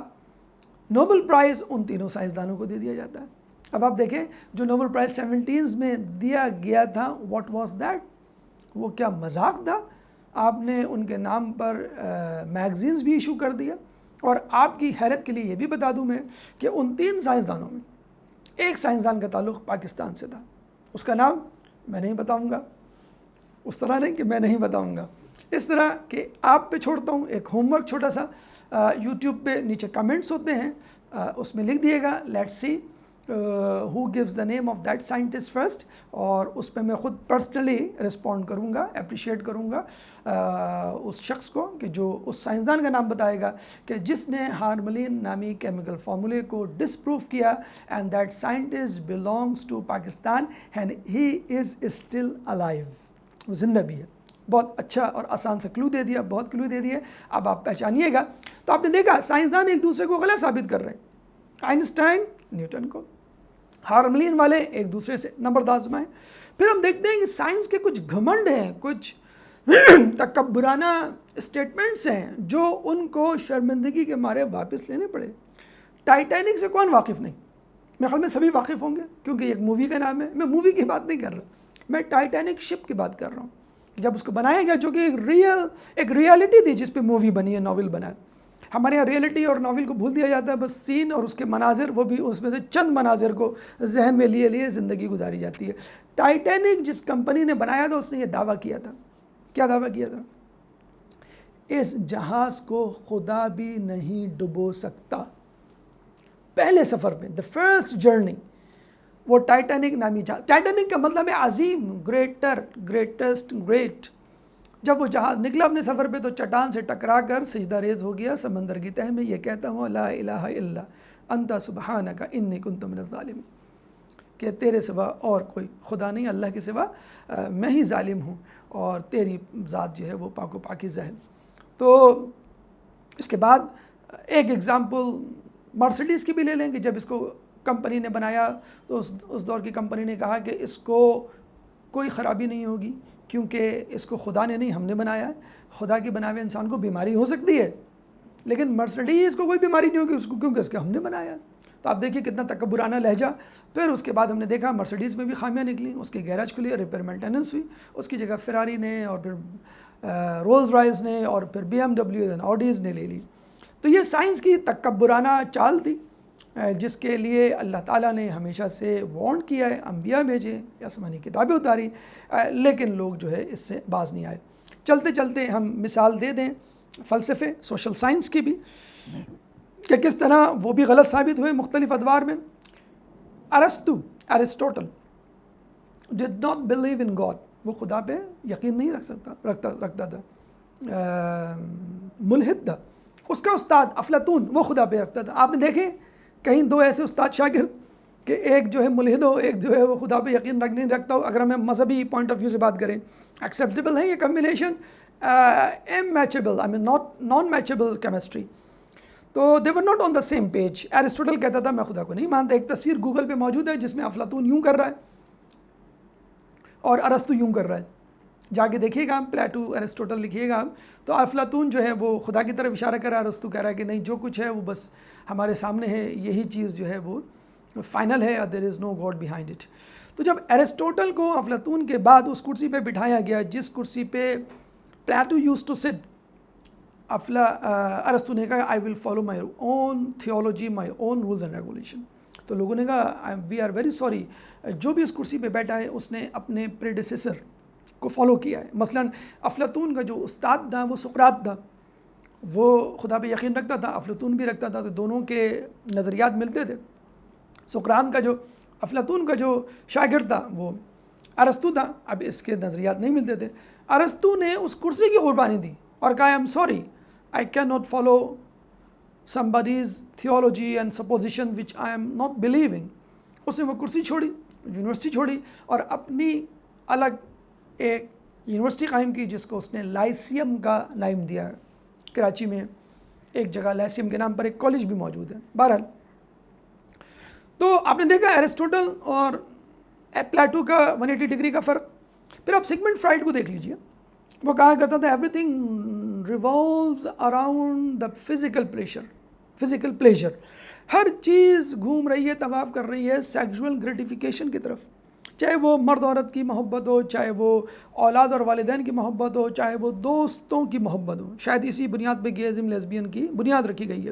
نوبل پرائز ان تینوں سائنسدانوں کو دے دیا جاتا ہے. اب آپ دیکھیں جو نوبل پرائز 70s میں دیا گیا تھا واٹ واز دیٹ، وہ کیا مذاق تھا؟ آپ نے ان کے نام پر میگزینز بھی ایشو کر دیا. اور آپ کی حیرت کے لیے یہ بھی بتا دوں میں کہ ان 3 سائنسدانوں میں ایک سائنسدان کا تعلق پاکستان سے تھا. اس کا نام میں نہیں بتاؤں گا، اس طرح نہیں کہ میں نہیں بتاؤں گا، اس طرح کہ آپ پہ چھوڑتا ہوں ایک ہوم ورک چھوٹا سا. یوٹیوب پہ نیچے کمنٹس ہوتے ہیں، اس میں لکھ دیے گا let's see who gives the name of that scientist first، اور اس پہ میں خود پرسنلی رسپونڈ کروں گا، اپریشیٹ کروں گا اس شخص کو کہ جو اس سائنسدان کا نام بتائے گا کہ جس نے ہارملین نامی کیمیکل فارمولے کو ڈسپروف کیا، and that scientist belongs to Pakistan and he is still alive، وہ زندہ بھی ہے. بہت اچھا اور آسان سے کلو دے دیا، بہت کلو دے دیے، اب آپ پہچانیے گا. تو آپ نے دیکھا سائنسدان ایک دوسرے کو غلط ثابت کر رہے ہیں، آئنسٹائن نیوٹن کو، ہارملین والے ایک دوسرے سے نمبر آزمائیں. پھر ہم دیکھتے ہیں کہ سائنس کے کچھ گھمنڈ ہیں، کچھ تکبرانہ اسٹیٹمنٹس ہیں جو ان کو شرمندگی کے مارے واپس لینے پڑے. ٹائٹینک سے کون واقف نہیں؟ میرے خیال میں سبھی واقف ہوں گے کیونکہ ایک مووی کا نام ہے. میں مووی کی بات نہیں کر رہا، میں ٹائٹینک شپ کی بات کر رہا ہوں. جب اس کو بنایا گیا جو کہ ایک ریالٹی تھی جس پہ مووی بنی ہے، ناول بنا ہے. ہمارے یہاں ریئلٹی اور ناول کو بھول دیا جاتا ہے، بس سین اور اس کے مناظر، وہ بھی اس میں سے چند مناظر کو ذہن میں لیے زندگی گزاری جاتی ہے. ٹائٹینک جس کمپنی نے بنایا تھا اس نے یہ دعویٰ کیا تھا، کیا دعویٰ کیا تھا؟ اس جہاز کو خدا بھی نہیں ڈبو سکتا. پہلے سفر میں the first journey وہ ٹائٹینک نامی جہاز، ٹائٹینک کا مطلب ہے عظیم، گریٹر، گریٹسٹ، گریٹ. جب وہ جہاز نکلا اپنے سفر پہ تو چٹان سے ٹکرا کر سجدہ ریز ہو گیا سمندر کی تہہ میں. یہ کہتا ہوں لا الہ الا انت سبحانک انی کنت من الظالمین، کہ تیرے سوا اور کوئی خدا نہیں، اللہ کے سوا میں ہی ظالم ہوں اور تیری ذات جو ہے وہ پاک و پاکیزہ ہے. تو اس کے بعد ایک ایگزامپل مرسیڈیز کی بھی لے لیں کہ جب اس کو کمپنی نے بنایا تو اس دور کی کمپنی نے کہا کہ اس کو کوئی خرابی نہیں ہوگی کیونکہ اس کو خدا نے نہیں، ہم نے بنایا ہے. خدا کے بنائے ہوئے انسان کو بیماری ہو سکتی ہے لیکن مرسیڈیز کو کوئی بیماری نہیں ہوگی اس کو، کیونکہ اس کو ہم نے بنایا ہے. تو آپ دیکھیے کتنا تکبرانہ لہجہ. پھر اس کے بعد ہم نے دیکھا مرسیڈیز میں بھی خامیاں نکلیں، اس کے گیراج کھلے، ریپیئر مینٹیننس ہوئی، اس کی جگہ فراری نے اور پھر رولز رائس نے اور پھر BMW اور آڈیز نے لے لی. تو یہ سائنس کی تکبرانہ چال تھی جس کے لیے اللہ تعالیٰ نے ہمیشہ سے وارن کیا ہے، انبیاء بھیجے، آسمانی کتابیں اتاری، لیکن لوگ جو ہے اس سے باز نہیں آئے. چلتے چلتے ہم مثال دے دیں فلسفے، سوشل سائنس کی بھی، کہ کس طرح وہ بھی غلط ثابت ہوئے مختلف ادوار میں. Aristotle did not believe in God، وہ خدا پہ یقین نہیں رکھتا تھا، ملحد تھا. اس کا استاد افلاطون وہ خدا پہ رکھتا تھا. آپ نے دیکھیں کہیں 2 ایسے استاد شاگرد کہ ایک جو ہے ملحد ہو، ایک جو ہے وہ خدا پہ یقین نہیں رکھتا ہو. اگر ہمیں مذہبی پوائنٹ آف ویو سے بات کریں ایکسیپٹیبل ہے یہ combination, unmatchable, non matchable chemistry. تو they were not on the same page. Aristotle کہتا تھا میں خدا کو نہیں مانتا. ایک تصویر گوگل پہ موجود ہے جس میں افلاطون یوں کر رہا ہے اور ارسطو یوں کر رہا ہے. جا کے دیکھیے گا, پلیٹو ایرسٹوٹل لکھیے گا, تو افلاطون جو ہے وہ خدا کی طرف اشارہ کر رہا ہے, ارسطو کہہ رہا ہے کہ نہیں جو کچھ ہے وہ بس ہمارے سامنے ہے, یہی چیز جو ہے وہ فائنل ہے, دیر از نو گاڈ بیہائنڈ اٹ. تو جب ایرسٹوٹل کو افلاطون کے بعد اس کرسی پہ بٹھایا گیا جس کرسی پہ پلیٹو یوز ٹو سٹ, ارسطو نے کہا I will follow my own theology, my own rules and regulation. تو لوگوں نے کہا وی آر ویری سوری, جو بھی اس کرسی پہ بیٹھا ہے اس نے اپنے پریڈیسیسر کو فالو کیا ہے. مثلا افلاطون کا جو استاد تھا وہ سقراط تھا, وہ خدا پہ یقین رکھتا تھا, افلاطون بھی رکھتا تھا, تو دونوں کے نظریات ملتے تھے. افلاطون کا جو شاگرد تھا وہ ارسطو تھا, اب اس کے نظریات نہیں ملتے تھے. ارسطو نے اس کرسی کی قربانی دی اور کہا I am sorry, I can not follow somebody's theology and supposition which I am not believing. اس نے وہ کرسی چھوڑی, یونیورسٹی چھوڑی اور اپنی الگ ایک یونیورسٹی قائم کی جس کو اس نے لائسیم کا نام دیا. کراچی میں ایک جگہ لائسیم کے نام پر ایک کالج بھی موجود ہے. بہرحال تو آپ نے دیکھا ایرسٹوٹل اور پلیٹو کا 180 ڈگری کا فرق. پھر آپ سگمنڈ فرائڈ کو دیکھ لیجئے, وہ کہا کرتا تھا everything revolves around the physical pleasure. ہر چیز گھوم رہی ہے, طواف کر رہی ہے سیکشول گریٹیفیکیشن کی طرف, چاہے وہ مرد عورت کی محبت ہو, چاہے وہ اولاد اور والدین کی محبت ہو, چاہے وہ دوستوں کی محبت ہو. شاید اسی بنیاد پہ گیزم لیزبین کی بنیاد رکھی گئی ہے.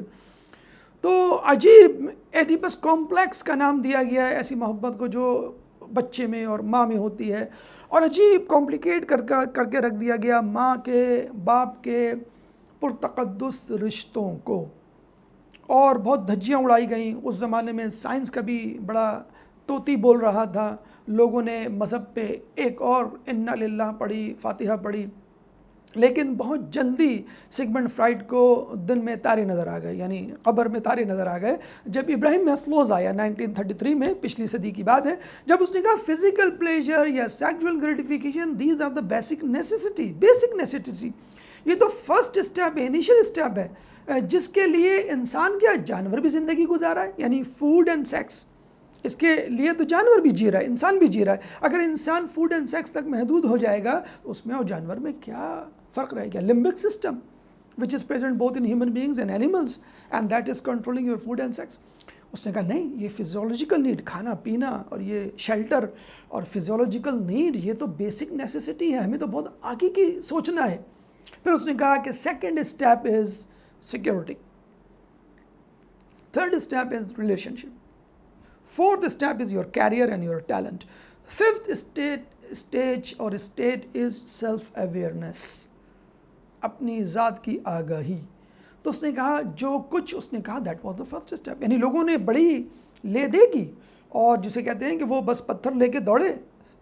تو عجیب ایڈیپس کمپلیکس کا نام دیا گیا ہے ایسی محبت کو جو بچے میں اور ماں میں ہوتی ہے, اور عجیب کمپلیکیٹ کر کے رکھ دیا گیا ماں کے باپ کے پرتقدس رشتوں کو, اور بہت دھجیاں اڑائی گئیں. اس زمانے میں سائنس کا بھی بڑا طوطی بول رہا تھا, لوگوں نے مذہب پہ ایک اور انا للہ پڑھی, فاتحہ پڑھی, لیکن بہت جلدی سگمنڈ فرائڈ کو دن میں تارے نظر آ گئے, یعنی قبر میں تارے نظر آ گئے جب ابراہیم میسلوز آیا 1933 میں, پچھلی صدی کی بات ہے, جب اس نے کہا فزیکل پلیجر یا sexual gratification these are the basic necessity. یہ تو فرسٹ اسٹیپ ہے, انیشل اسٹیپ ہے, جس کے لیے انسان کیا جانور بھی زندگی گزارا ہے, یعنی فوڈ اینڈ سیکس. اس کے لیے تو جانور بھی جی رہا ہے, انسان بھی جی رہا ہے. اگر انسان فوڈ اینڈ سیکس تک محدود ہو جائے گا اس میں اور جانور میں کیا فرق رہے گا. Limbic system which is present both in human beings and animals and that is controlling your food and sex. اس نے کہا نہیں, یہ فزیولوجیکل نیڈ, کھانا پینا اور یہ شیلٹر اور فزیولوجیکل نیڈ یہ تو بیسک نیسیسٹی ہے, ہمیں تو بہت آگے کی سوچنا ہے. پھر اس نے کہا کہ second step is security, third step is relationship, fourth step is your career and your talent, fifth stage is self awareness, اپنی ذات کی آگاہی. تو اس نے کہا جو کچھ اس نے کہا that was the first step. یعنی لوگوں نے بڑی لے دے کی, اور جسے کہتے ہیں کہ وہ بس پتھر لے کے دوڑے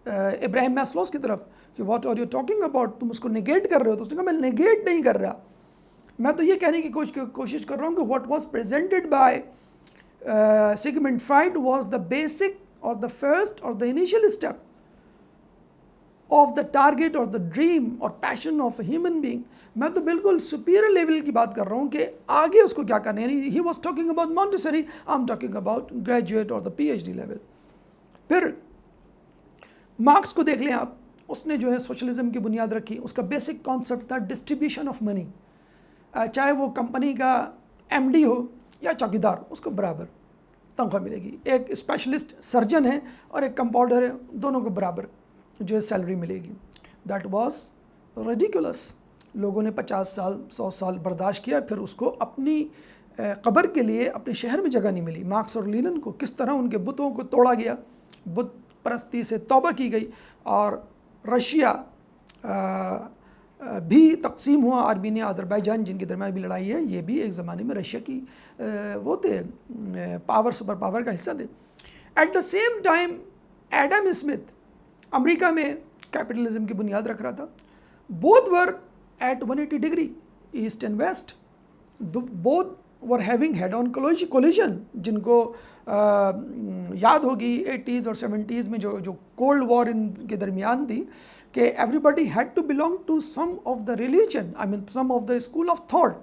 ابراہیم میسلوز کی طرف کہ what are you talking about, تم اس کو نگیٹ کر رہے ہو. تو اس نے کہا میں نگیٹ نہیں کر رہا, میں تو یہ کہنے کی کوشش کر رہا ہوں کہ what was presented by Sigmund Freud was the basic اور دا فرسٹ اور the initial step of the target اور دا ڈریم اور پیشن آف اے ہیومن بینگ. میں تو بالکل سپیریئر لیول کی بات کر رہا ہوں کہ آگے اس کو کیا کرنا ہے. یعنی he was talking about Montessori, I am talking about graduate اور دا پی ایچ ڈی لیول. پھر مارکس کو دیکھ لیں آپ, اس نے جو ہے سوشلزم کی بنیاد رکھی. اس کا بیسک کانسیپٹ تھا ڈسٹریبیوشن آف منی, چاہے وہ کمپنی کا ایم ڈی ہو یا چوکیدار, اس کو برابر تنخواہ ملے گی. ایک اسپیشلسٹ سرجن ہے اور ایک کمپاؤنڈر ہے, دونوں کو برابر جو ہے سیلری ملے گی. That was ridiculous. لوگوں نے 50 سال 100 سال برداشت کیا, پھر اس کو اپنی قبر کے لیے اپنے شہر میں جگہ نہیں ملی. مارکس اور لینن کو کس طرح ان کے بتوں کو توڑا گیا, بت پرستی سے توبہ کی گئی, اور رشیا بھی تقسیم ہوا. آرمینیا آذربائیجان جن کے درمیان بھی لڑائی ہے, یہ بھی ایک زمانے میں رشیا کی وہ تھے پاور, سپر پاور کا حصہ تھے. At the same time Adam Smith America میں کیپٹلزم کی بنیاد رکھ رہا تھا. Both were at 180 degree, east and west, both were having head on collision. جن کو یاد ہوگی 80s اور 70s میں جو کولڈ وار ان کے درمیان تھی, کہ everybody had to belong to some of the religion, I mean some of the school of thought.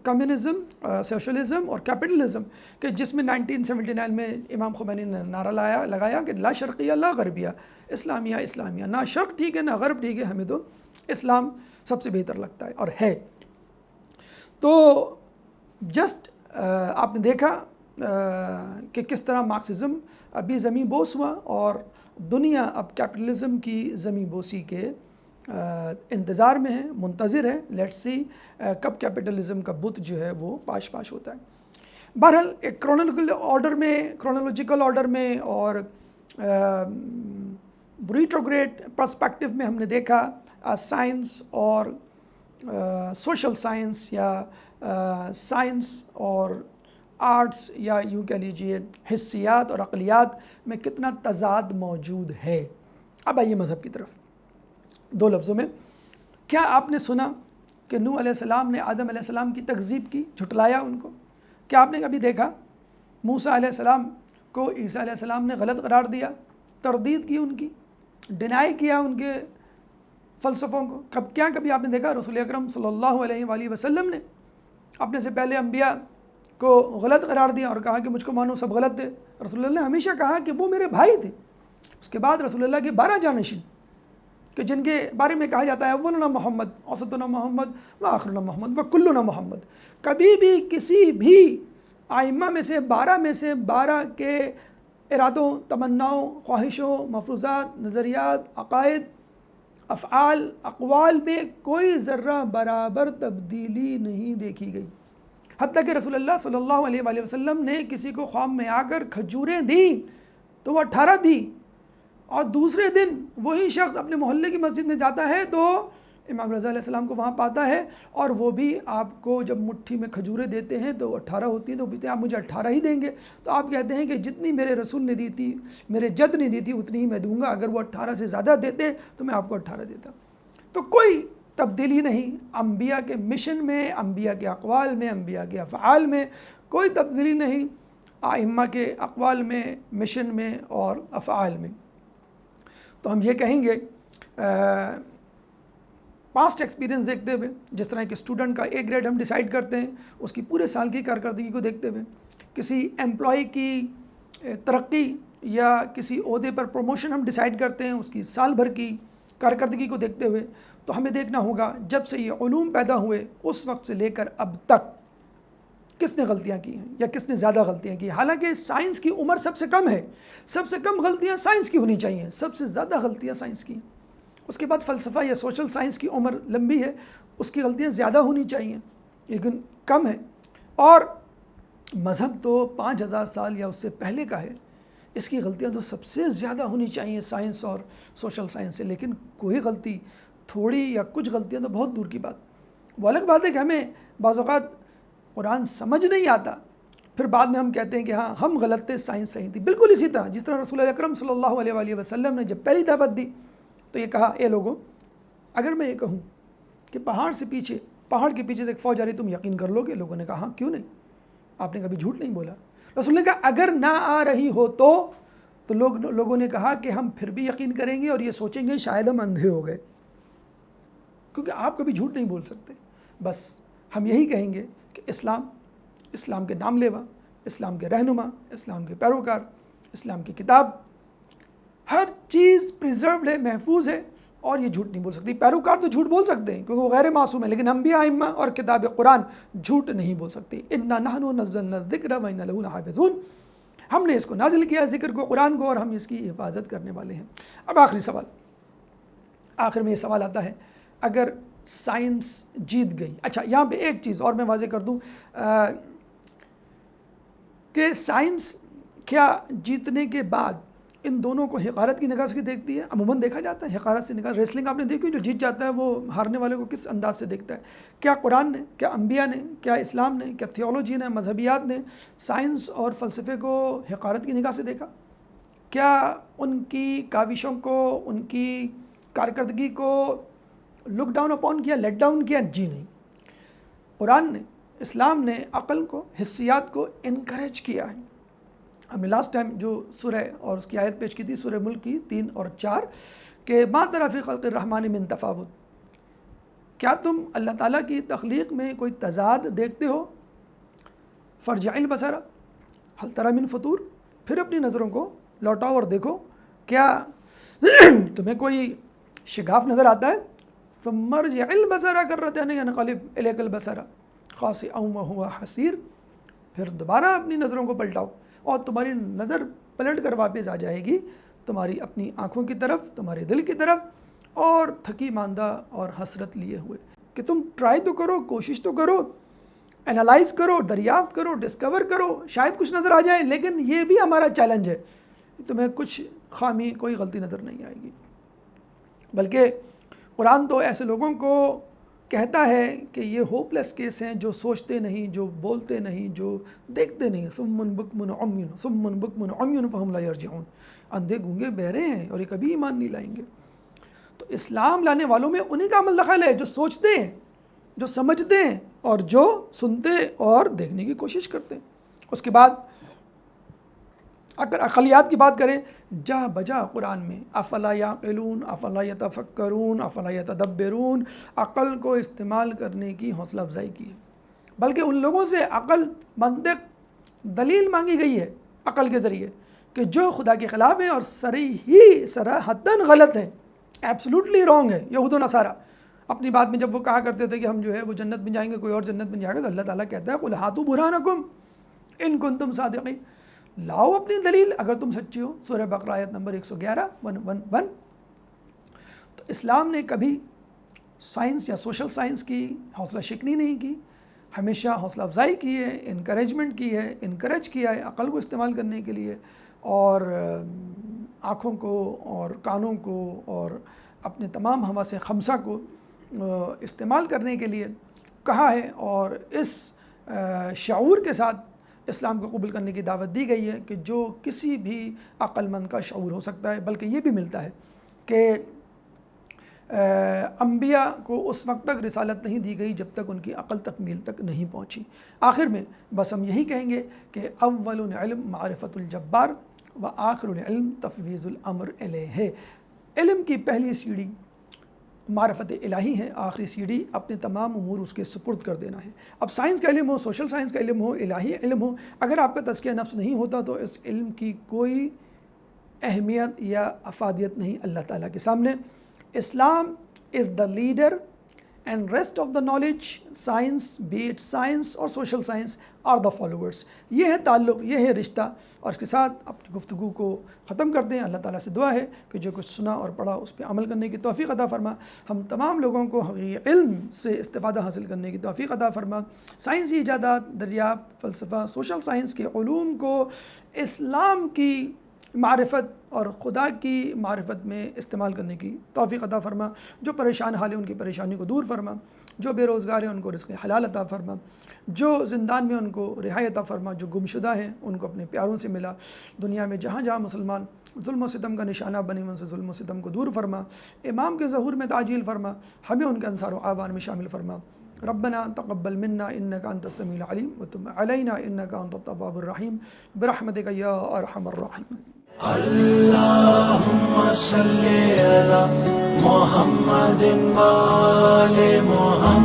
Communism, socialism اور کیپٹلزم، کہ جس میں 1979 میں امام خمینی نے نعرہ لگایا کہ لا شرقیہ لا غربیہ، اسلامیہ اسلامیہ، نہ شرق ٹھیک ہے نہ غرب ٹھیک ہے، ہمیں تو اسلام سب سے بہتر لگتا ہے اور ہے۔ تو جسٹ آپ نے دیکھا کہ کس طرح مارکسزم ابھی زمیں بوس ہوا اور دنیا اب کیپٹلزم کی زمیں بوسی کے انتظار میں ہے، منتظر ہے۔ لیٹس سی کب کیپٹلزم کا بت جو ہے وہ پاش ہوتا ہے۔ بہرحال ایک کرونالوجیکل آرڈر میں اور ریٹروگریڈ پرسپیکٹو میں ہم نے دیکھا سائنس اور سوشل سائنس یا سائنس اور آرٹس یا یوں کہہ لیجئے حسیات اور عقلیات میں کتنا تضاد موجود ہے۔ اب آئیے مذہب کی طرف۔ دو لفظوں میں، کیا آپ نے سنا کہ نوح علیہ السلام نے آدم علیہ السلام کی تکذیب کی، جھٹلایا ان کو؟ کیا آپ نے کبھی دیکھا موسیٰ علیہ السلام کو عیسیٰ علیہ السلام نے غلط قرار دیا، تردید کی ان کی، ڈینائی کیا ان کے فلسفوں کو؟ کیا کبھی آپ نے دیکھا رسول اکرم صلی اللہ علیہ وآلہ وسلم نے اپنے سے پہلے انبیاء کو غلط قرار دیا اور کہا کہ مجھ کو مانو سب غلط تھے؟ رسول اللہ نے ہمیشہ کہا کہ وہ میرے بھائی تھے۔ اس کے بعد رسول اللہ کے 12 جانشین کہ جن کے بارے میں کہا جاتا ہے اولنا محمد، اوسطنا محمد، وآخرنا محمد، وکلنا محمد، کبھی بھی کسی بھی ائمہ میں سے 12 کے ارادوں، تمناؤں، خواہشوں، مفروضات، نظریات، عقائد، افعال، اقوال میں کوئی ذرہ برابر تبدیلی نہیں دیکھی گئی۔ حتیٰ کہ رسول اللہ صلی اللہ علیہ وآلہ وسلم نے کسی کو خواب میں آ کر کھجوریں دیں تو وہ 18 دی، اور دوسرے دن وہی شخص اپنے محلے کی مسجد میں جاتا ہے تو امام رضا علیہ السلام کو وہاں پاتا ہے، اور وہ بھی آپ کو جب مٹھی میں کھجوریں دیتے ہیں تو وہ 18 ہوتی ہیں، تو کہتے ہیں آپ مجھے 18 ہی دیں گے؟ تو آپ کہتے ہیں کہ جتنی میرے رسول نے دی تھی، میرے جد نے دی تھی، اتنی ہی میں دوں گا، اگر وہ 18 سے زیادہ دیتے تو میں آپ کو 18 دیتا۔ تو کوئی تبدیلی نہیں انبیاء کے مشن میں، انبیاء کے اقوال میں، انبیاء کے افعال میں کوئی تبدیلی نہیں، ائمہ کے اقوال میں، مشن میں اور افعال میں۔ تو ہم یہ کہیں گے پاسٹ ایکسپیرینس دیکھتے ہوئے، جس طرح کہ اسٹوڈنٹ کا A گریڈ ہم ڈیسائیڈ کرتے ہیں اس کی پورے سال کی کارکردگی کو دیکھتے ہوئے، کسی ایمپلائی کی ترقی یا کسی عہدے پر پروموشن ہم ڈیسائیڈ کرتے ہیں اس کی سال بھر کی کارکردگی کو دیکھتے ہوئے، تو ہمیں دیکھنا ہوگا جب سے یہ علوم پیدا ہوئے اس وقت سے لے کر اب تک کس نے غلطیاں کی ہیں یا کس نے زیادہ غلطیاں کی ہیں۔ حالانکہ سائنس کی عمر سب سے کم ہے، سب سے کم غلطیاں سائنس کی ہونی چاہیے، سب سے زیادہ غلطیاں سائنس کی ہیں۔ اس کے بعد فلسفہ یا سوشل سائنس کی عمر لمبی ہے، اس کی غلطیاں زیادہ ہونی چاہیے لیکن کم ہیں، اور مذہب تو 5000 سال یا اس سے پہلے کا ہے، اس کی غلطیاں تو سب سے زیادہ ہونی چاہیے سائنس اور سوشل سائنس سے، لیکن کوئی غلطی، تھوڑی یا کچھ غلطیاں تو بہت دور کی بات۔ وہ الگ بات ہے کہ ہمیں بعض اوقات قرآن سمجھ نہیں آتا، پھر بعد میں ہم کہتے ہیں کہ ہاں ہم غلط تھے، سائنس صحیح تھی۔ بالکل اسی طرح جس طرح رسول اکرم صلی اللہ علیہ وآلہ وسلم نے جب پہلی دعوت دی تو یہ کہا، اے لوگوں، اگر میں یہ کہوں کہ پہاڑ کے پیچھے سے ایک فوج آ رہی، تم یقین کر لو گے؟ لوگوں نے کہا ہاں، کیوں نہیں، آپ نے کبھی جھوٹ نہیں بولا۔ رسول نے کہا اگر نہ آ رہی ہو تو لوگوں نے کہا کہ ہم پھر بھی یقین کریں گے اور یہ سوچیں گے شاید ہم اندھے ہو گئے، کیونکہ آپ کبھی جھوٹ نہیں بول سکتے۔ بس ہم یہی کہیں گے کہ اسلام کے نام لیوا، اسلام کے رہنما، اسلام کے پیروکار، اسلام کی کتاب، ہر چیز پریزروڈ ہے، محفوظ ہے، اور یہ جھوٹ نہیں بول سکتی۔ پیروکار تو جھوٹ بول سکتے ہیں کیونکہ وہ غیر معصوم ہے، لیکن انبیاء، ائمہ اور کتاب قرآن جھوٹ نہیں بول سکتی۔ انا نحن نزلنا الذکر وانا لہ لحافظون، ہم نے اس کو نازل کیا ذکر کو، قرآن کو، اور ہم اس کی حفاظت کرنے والے ہیں۔ اب آخری سوال، آخر میں یہ سوال آتا ہے، اگر سائنس جیت گئی، اچھا یہاں پہ ایک چیز اور میں واضح کر دوں کہ سائنس کیا جیتنے کے بعد ان دونوں کو حقارت کی نگاہ سے دیکھتی ہے؟ عموماً دیکھا جاتا ہے حقارت سے نگاہ۔ ریسلنگ آپ نے دیکھی، جو جیت جاتا ہے وہ ہارنے والے کو کس انداز سے دیکھتا ہے؟ کیا قرآن نے، کیا انبیاء نے، کیا اسلام نے، کیا تھیولوجی نے، مذہبیات نے سائنس اور فلسفے کو حقارت کی نگاہ سے دیکھا؟ کیا ان کی کاوشوں کو، ان کی کارکردگی کو لک ڈاؤن اپون کیا، لیٹ ڈاؤن کیا؟ جی نہیں۔ قرآن نے، اسلام نے عقل کو، حسیات کو انکریج کیا ہے۔ ہم نے لاسٹ ٹائم جو سورہ اور اس کی آیت پیش کی تھی، سورہ ملک کی 3 اور 4، کہ ما تری فی خلق الرحمن من تفاوت، کیا تم اللہ تعالیٰ کی تخلیق میں کوئی تضاد دیکھتے ہو؟ فرجع البصر هل تری من فطور، پھر اپنی نظروں کو لوٹاؤ اور دیکھو کیا تمہیں کوئی شگاف نظر آتا ہے؟ ثم ارجع البصر کرتین ینقلب الیک البصر خاسئا وهو حسیر، پھر دوبارہ اپنی نظروں کو پلٹاؤ اور تمہاری نظر پلٹ کر واپس آ جائے گی تمہاری اپنی آنکھوں کی طرف، تمہارے دل کی طرف، اور تھکی ماندہ اور حسرت لیے ہوئے کہ تم ٹرائی تو کرو، کوشش تو کرو، انالائز کرو، دریافت کرو، ڈسکور کرو، شاید کچھ نظر آ جائے، لیکن یہ بھی ہمارا چیلنج ہے، تمہیں کچھ خامی، کوئی غلطی نظر نہیں آئے گی۔ بلکہ قرآن تو ایسے لوگوں کو کہتا ہے کہ یہ ہوپ لیس کیس ہیں، جو سوچتے نہیں، جو بولتے نہیں، جو دیکھتے نہیں، صم بکم عمی صم بکم عمی فہم لا یرجعون، اندھے گونگے بہرے ہیں اور یہ کبھی ایمان نہیں لائیں گے۔ تو اسلام لانے والوں میں انہی کا عمل دخل ہے جو سوچتے ہیں، جو سمجھتے ہیں، اور جو سنتے اور دیکھنے کی کوشش کرتے ہیں۔ اس کے بعد اگر عقلیات کی بات کریں، جا بجا قرآن میں افلا یعقلون، افلا یتفکرون، افلا یتدبرون، عقل کو استعمال کرنے کی حوصلہ افزائی کی ہے، بلکہ ان لوگوں سے عقل، منطق، دلیل مانگی گئی ہے عقل کے ذریعے کہ جو خدا کے خلاف ہیں اور صراحتاً غلط ہیں، ایبسلوٹلی رانگ ہے۔ یہود و نصارہ اپنی بات میں جب وہ کہا کرتے تھے کہ ہم جو ہے وہ جنت میں جائیں گے، کوئی اور جنت میں جائے گا، تو اللہ تعالیٰ کہتا ہے قل ہاتوا برہانکم ان کنتم صادقین، لاؤ اپنی دلیل اگر تم سچے ہو۔ سورہ بقرہ آیت نمبر 111 تو اسلام نے کبھی سائنس یا سوشل سائنس کی حوصلہ شکنی نہیں کی، ہمیشہ حوصلہ افزائی کی ہے، انکریجمنٹ کی ہے، انکریج کیا ہے عقل کو استعمال کرنے کے لیے، اور آنکھوں کو اور کانوں کو اور اپنے تمام حواس خمسہ کو استعمال کرنے کے لیے کہا ہے، اور اس شعور کے ساتھ اسلام کو قبول کرنے کی دعوت دی گئی ہے کہ جو کسی بھی عقل مند کا شعور ہو سکتا ہے۔ بلکہ یہ بھی ملتا ہے کہ انبیاء کو اس وقت تک رسالت نہیں دی گئی جب تک ان کی عقل تکمیل تک نہیں پہنچی۔ آخر میں بس ہم یہی کہیں گے کہ اول العلم معرفت الجبار و آخر العلم تفویض الامر الیہ، علم کی پہلی سیڑھی معرفت الہی ہے، آخری سیڑھی اپنے تمام امور اس کے سپرد کر دینا ہے۔ اب سائنس کا علم ہو، سوشل سائنس کا علم ہو، الہی علم ہو، اگر آپ کا تزکیہ نفس نہیں ہوتا تو اس علم کی کوئی اہمیت یا افادیت نہیں اللہ تعالیٰ کے سامنے۔ Islam is the leader and rest of the knowledge, science be it science or social science are the followers. یہ ہے تعلق، یہ ہے رشتہ، اور اس کے ساتھ اپنی گفتگو کو ختم کرتے ہیں۔ اللہ تعالیٰ سے دعا ہے کہ جو کچھ سنا اور پڑھا اس پہ عمل کرنے کی توفیق عطا فرما، ہم تمام لوگوں کو حقیقی علم سے استفادہ حاصل کرنے کی توفیق عطا فرما، سائنسی ایجادات، دریافت، فلسفہ، سوشل سائنس کے علوم کو اسلام کی معرفت اور خدا کی معرفت میں استعمال کرنے کی توفیق عطا فرما، جو پریشان حال ہیں ان کی پریشانی کو دور فرما، جو بے روزگار ہیں ان کو رزق حلال عطا فرما، جو زندان میں ان کو رہائی عطا فرما، جو گمشدہ ہیں ان کو اپنے پیاروں سے ملا، دنیا میں جہاں جہاں مسلمان ظلم و ستم کا نشانہ بنے ان سے ظلم و ستم کو دور فرما، امام کے ظہور میں تعجیل فرما، ہمیں ان کے انصار و اعوان میں شامل فرما۔ ربنا تقبل منا انك انت السميع العليم وتب علينا انك انت التواب الرحيم برحمتك يا ارحم الراحمين۔ اللهم صل على محمد وآل محمد۔